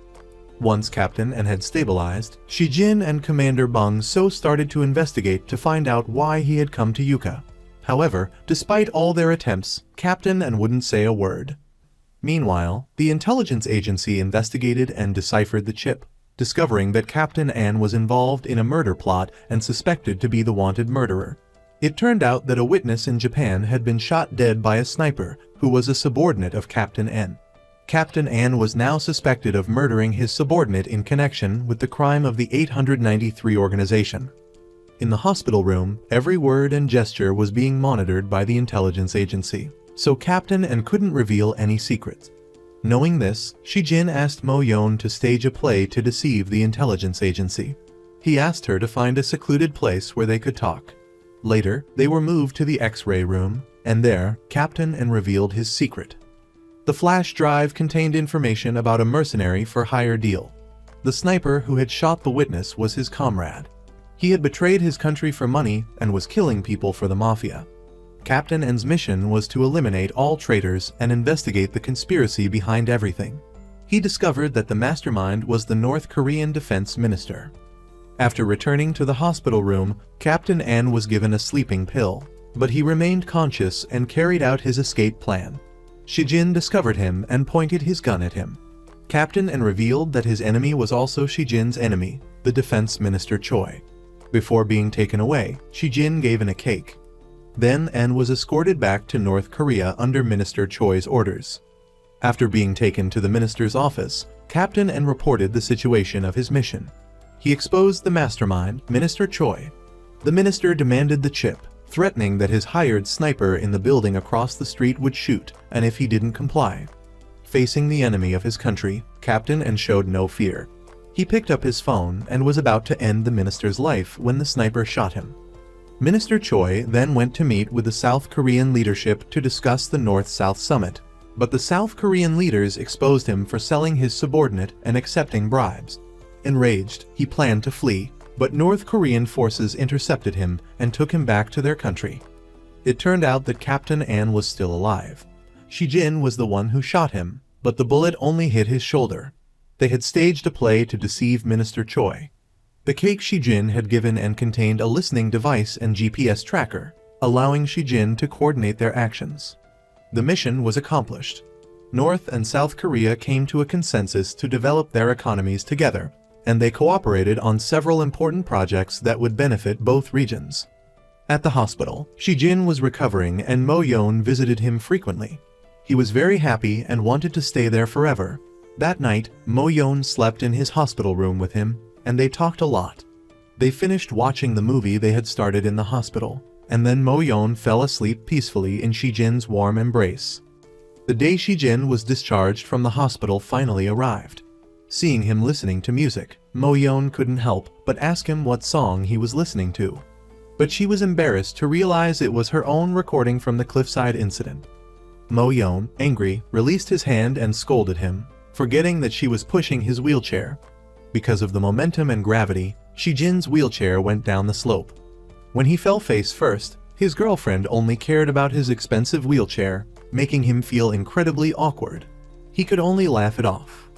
Once Captain An had stabilized, Shi-jin and Commander Bong-so started to investigate to find out why he had come to Yuka. However, despite all their attempts, Captain An wouldn't say a word. Meanwhile, the intelligence agency investigated and deciphered the chip, discovering that Captain An was involved in a murder plot and suspected to be the wanted murderer. It turned out that a witness in Japan had been shot dead by a sniper who was a subordinate of Captain N. Captain An was now suspected of murdering his subordinate in connection with the crime of the 893 organization. In the hospital room, every word and gesture was being monitored by the intelligence agency, so Captain An couldn't reveal any secrets. Knowing this, Shi-jin asked Mo-yeon to stage a play to deceive the intelligence agency. He asked her to find a secluded place where they could talk. Later, they were moved to the X-ray room, and there, Captain N revealed his secret. The flash drive contained information about a mercenary for hire deal. The sniper who had shot the witness was his comrade. He had betrayed his country for money and was killing people for the mafia. Captain N's mission was to eliminate all traitors and investigate the conspiracy behind everything. He discovered that the mastermind was the North Korean defense minister. After returning to the hospital room, Captain N was given a sleeping pill, but he remained conscious and carried out his escape plan. Shijin discovered him and pointed his gun at him. Captain N revealed that his enemy was also Shijin's enemy, the defense minister Choi. Before being taken away, Shijin gave N a cake. Then N was escorted back to North Korea under Minister Choi's orders. After being taken to the minister's office, Captain N reported the situation of his mission. He exposed the mastermind, Minister Choi. The minister demanded the chip, threatening that his hired sniper in the building across the street would shoot, and if he didn't comply. Facing the enemy of his country, Captain N showed no fear. He picked up his phone and was about to end the minister's life when the sniper shot him. Minister Choi then went to meet with the South Korean leadership to discuss the North-South Summit, but the South Korean leaders exposed him for selling his subordinate and accepting bribes. Enraged, he planned to flee, but North Korean forces intercepted him and took him back to their country. It turned out that Captain N was still alive. Shijin was the one who shot him, but the bullet only hit his shoulder. They had staged a play to deceive Minister Choi. The cake Shijin had given N contained a listening device and GPS tracker, allowing Shijin to coordinate their actions. The mission was accomplished. North and South Korea came to a consensus to develop their economies together, and they cooperated on several important projects that would benefit both regions. At the hospital, Shijin was recovering and Mo-yeon visited him frequently. He was very happy and wanted to stay there forever. That night, Mo-yeon slept in his hospital room with him, and they talked a lot. They finished watching the movie they had started in the hospital, and then Mo-yeon fell asleep peacefully in Shijin's warm embrace. The day Shijin was discharged from the hospital finally arrived. Seeing him listening to music, Mo-yeon couldn't help but ask him what song he was listening to. But she was embarrassed to realize it was her own recording from the cliffside incident. Mo-yeon, angry, released his hand and scolded him, forgetting that she was pushing his wheelchair. Because of the momentum and gravity, Shijin's wheelchair went down the slope. When he fell face first, his girlfriend only cared about his expensive wheelchair, making him feel incredibly awkward. He could only laugh it off.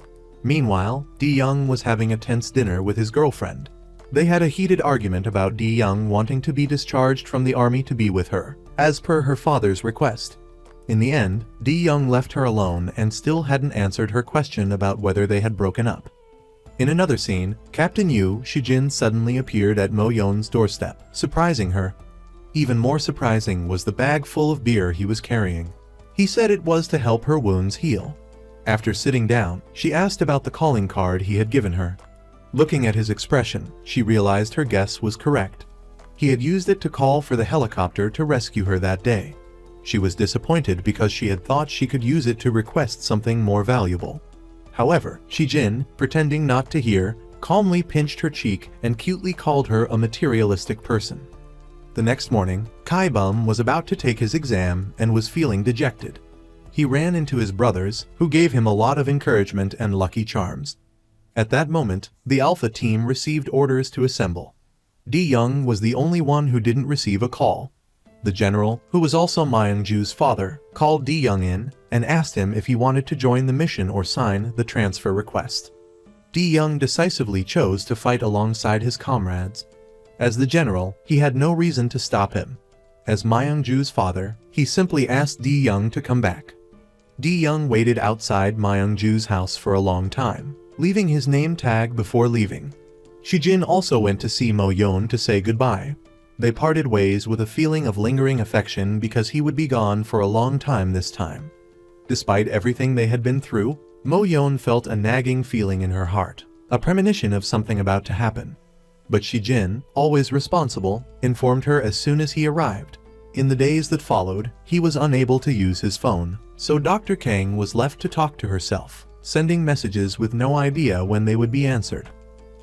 Meanwhile, D-young was having a tense dinner with his girlfriend. They had a heated argument about D-young wanting to be discharged from the army to be with her, as per her father's request. In the end, D-young left her alone and still hadn't answered her question about whether they had broken up. In another scene, Captain Shijin suddenly appeared at Mo-yeon's doorstep, surprising her. Even more surprising was the bag full of beer he was carrying. He said it was to help her wounds heal. After sitting down, she asked about the calling card he had given her. Looking at his expression, she realized her guess was correct. He had used it to call for the helicopter to rescue her that day. She was disappointed because she had thought she could use it to request something more valuable. However, Shijin, pretending not to hear, calmly pinched her cheek and cutely called her a materialistic person. The next morning, Kai-bum was about to take his exam and was feeling dejected. He ran into his brothers, who gave him a lot of encouragement and lucky charms. At that moment, the Alpha team received orders to assemble. D-young was the only one who didn't receive a call. The general, who was also Myung-ju's father, called D-young in and asked him if he wanted to join the mission or sign the transfer request. D-young decisively chose to fight alongside his comrades. As the general, he had no reason to stop him. As Myung-ju's father, he simply asked D-young to come back. D-young waited outside Myung-ju's house for a long time, leaving his name tag before leaving. Shijin also went to see Mo-yeon to say goodbye. They parted ways with a feeling of lingering affection because he would be gone for a long time this time. Despite everything they had been through, Mo-yeon felt a nagging feeling in her heart, a premonition of something about to happen. But Shijin, always responsible, informed her as soon as he arrived. In the days that followed, he was unable to use his phone, so Dr. Kang was left to talk to herself, sending messages with no idea when they would be answered.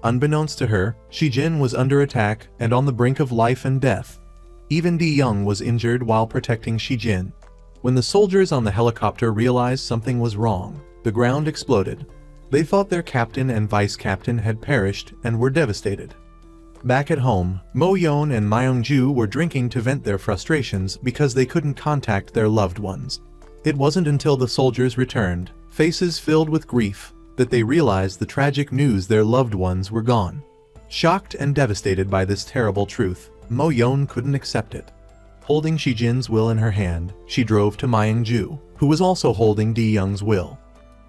Unbeknownst to her, Shijin was under attack and on the brink of life and death. Even Di-young was injured while protecting Shijin. When the soldiers on the helicopter realized something was wrong, the ground exploded. They thought their captain and vice captain had perished and were devastated. Back at home, Mo-yeon and Myung-ju were drinking to vent their frustrations because they couldn't contact their loved ones. It wasn't until the soldiers returned, faces filled with grief, that they realized the tragic news their loved ones were gone. Shocked and devastated by this terrible truth, Mo-yeon couldn't accept it. Holding Shijin's will in her hand, she drove to Myung-ju, who was also holding Di-young's will.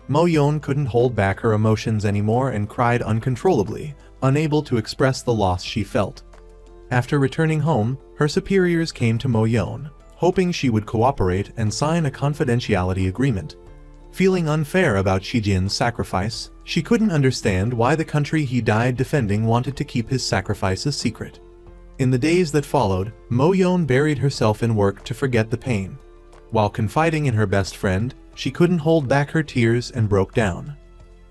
Mo-yeon couldn't hold back her emotions anymore and cried uncontrollably, unable to express the loss she felt. After returning home, her superiors came to Mo-yeon, hoping she would cooperate and sign a confidentiality agreement. Feeling unfair about Shijin's sacrifice, she couldn't understand why the country he died defending wanted to keep his sacrifice a secret. In the days that followed, Mo-yeon buried herself in work to forget the pain. While confiding in her best friend, she couldn't hold back her tears and broke down.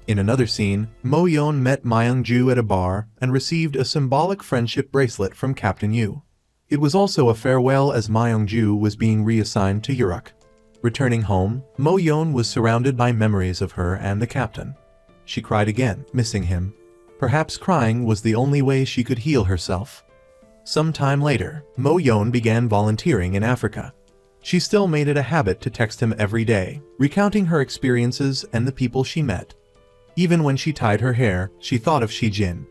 In another scene, Mo-yeon met Myung-ju at a bar and received a symbolic friendship bracelet from Captain Yu. It was also a farewell as Myung-ju was being reassigned to Uruk. Returning home, Mo-yeon was surrounded by memories of her and the captain. She cried again, missing him. Perhaps crying was the only way she could heal herself. Some time later, Mo-yeon began volunteering in Africa. She still made it a habit to text him every day, recounting her experiences and the people she met. Even when she tied her hair, she thought of Shijin.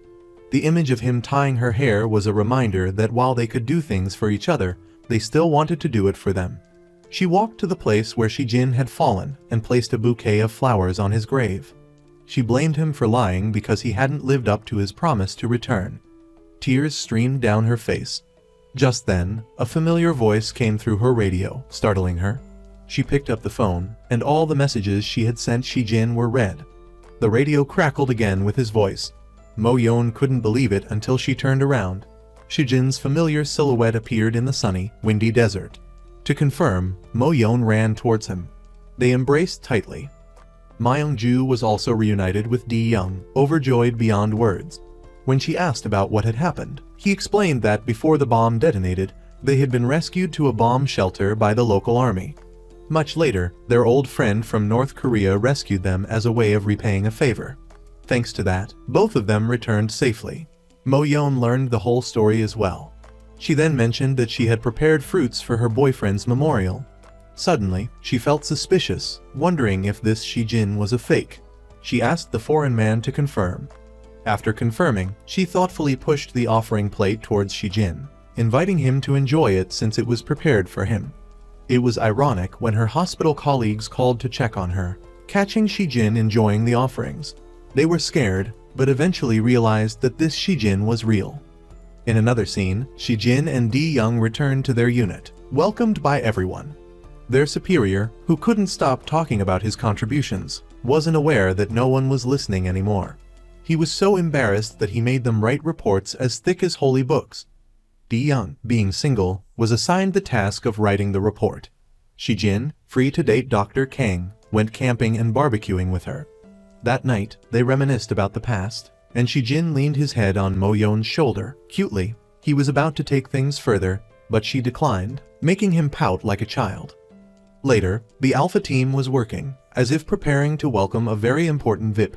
The image of him tying her hair was a reminder that while they could do things for each other, they still wanted to do it for them. She walked to the place where Shijin had fallen and placed a bouquet of flowers on his grave. She blamed him for lying because he hadn't lived up to his promise to return. Tears streamed down her face. Just then, a familiar voice came through her radio, startling her. She picked up the phone, and all the messages she had sent Shijin were read. The radio crackled again with his voice. Mo-yeon couldn't believe it until she turned around. Shijin's familiar silhouette appeared in the sunny, windy desert. To confirm, Mo-yeon ran towards him. They embraced tightly. Myung-ju was also reunited with Di-young, overjoyed beyond words. When she asked about what had happened, he explained that before the bomb detonated, they had been rescued to a bomb shelter by the local army. Much later, their old friend from North Korea rescued them as a way of repaying a favor. Thanks to that, both of them returned safely. Mo-yeon learned the whole story as well. She then mentioned that she had prepared fruits for her boyfriend's memorial. Suddenly, she felt suspicious, wondering if this Shijin was a fake. She asked the foreign man to confirm. After confirming, she thoughtfully pushed the offering plate towards Shijin, inviting him to enjoy it since it was prepared for him. It was ironic when her hospital colleagues called to check on her, catching Shijin enjoying the offerings. They were scared, but eventually realized that this Shijin was real. In another scene, Shijin and Di-young returned to their unit, welcomed by everyone. Their superior, who couldn't stop talking about his contributions, wasn't aware that no one was listening anymore. He was so embarrassed that he made them write reports as thick as holy books. Di-young, being single, was assigned the task of writing the report. Shijin, free to date Dr. Kang, went camping and barbecuing with her. That night, they reminisced about the past, and Shijin leaned his head on Mo-yeon's shoulder, cutely. He was about to take things further, but she declined, making him pout like a child. Later, the Alpha team was working, as if preparing to welcome a very important VIP.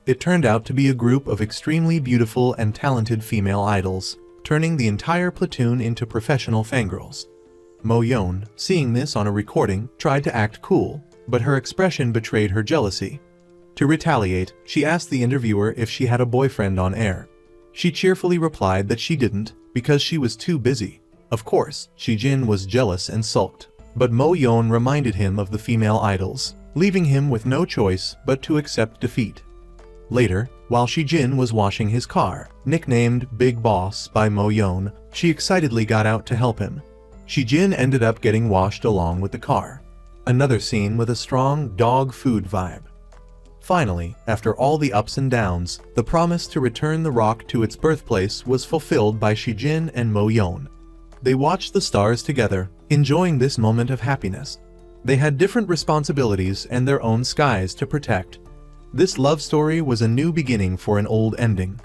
It turned out to be a group of extremely beautiful and talented female idols, turning the entire platoon into professional fangirls. Mo-yeon, seeing this on a recording, tried to act cool, but her expression betrayed her jealousy. To retaliate, she asked the interviewer if she had a boyfriend on air. She cheerfully replied that she didn't, because she was too busy. Of course, Shijin was jealous and sulked, but Mo-yeon reminded him of the female idols, leaving him with no choice but to accept defeat. Later, while Shijin was washing his car, nicknamed Big Boss by Mo-yeon, she excitedly got out to help him. Shijin ended up getting washed along with the car. Another scene with a strong dog food vibe. Finally, after all the ups and downs, the promise to return the rock to its birthplace was fulfilled by Shijin and Mo-yeon. They watched the stars together, enjoying this moment of happiness. They had different responsibilities and their own skies to protect. This love story was a new beginning for an old ending.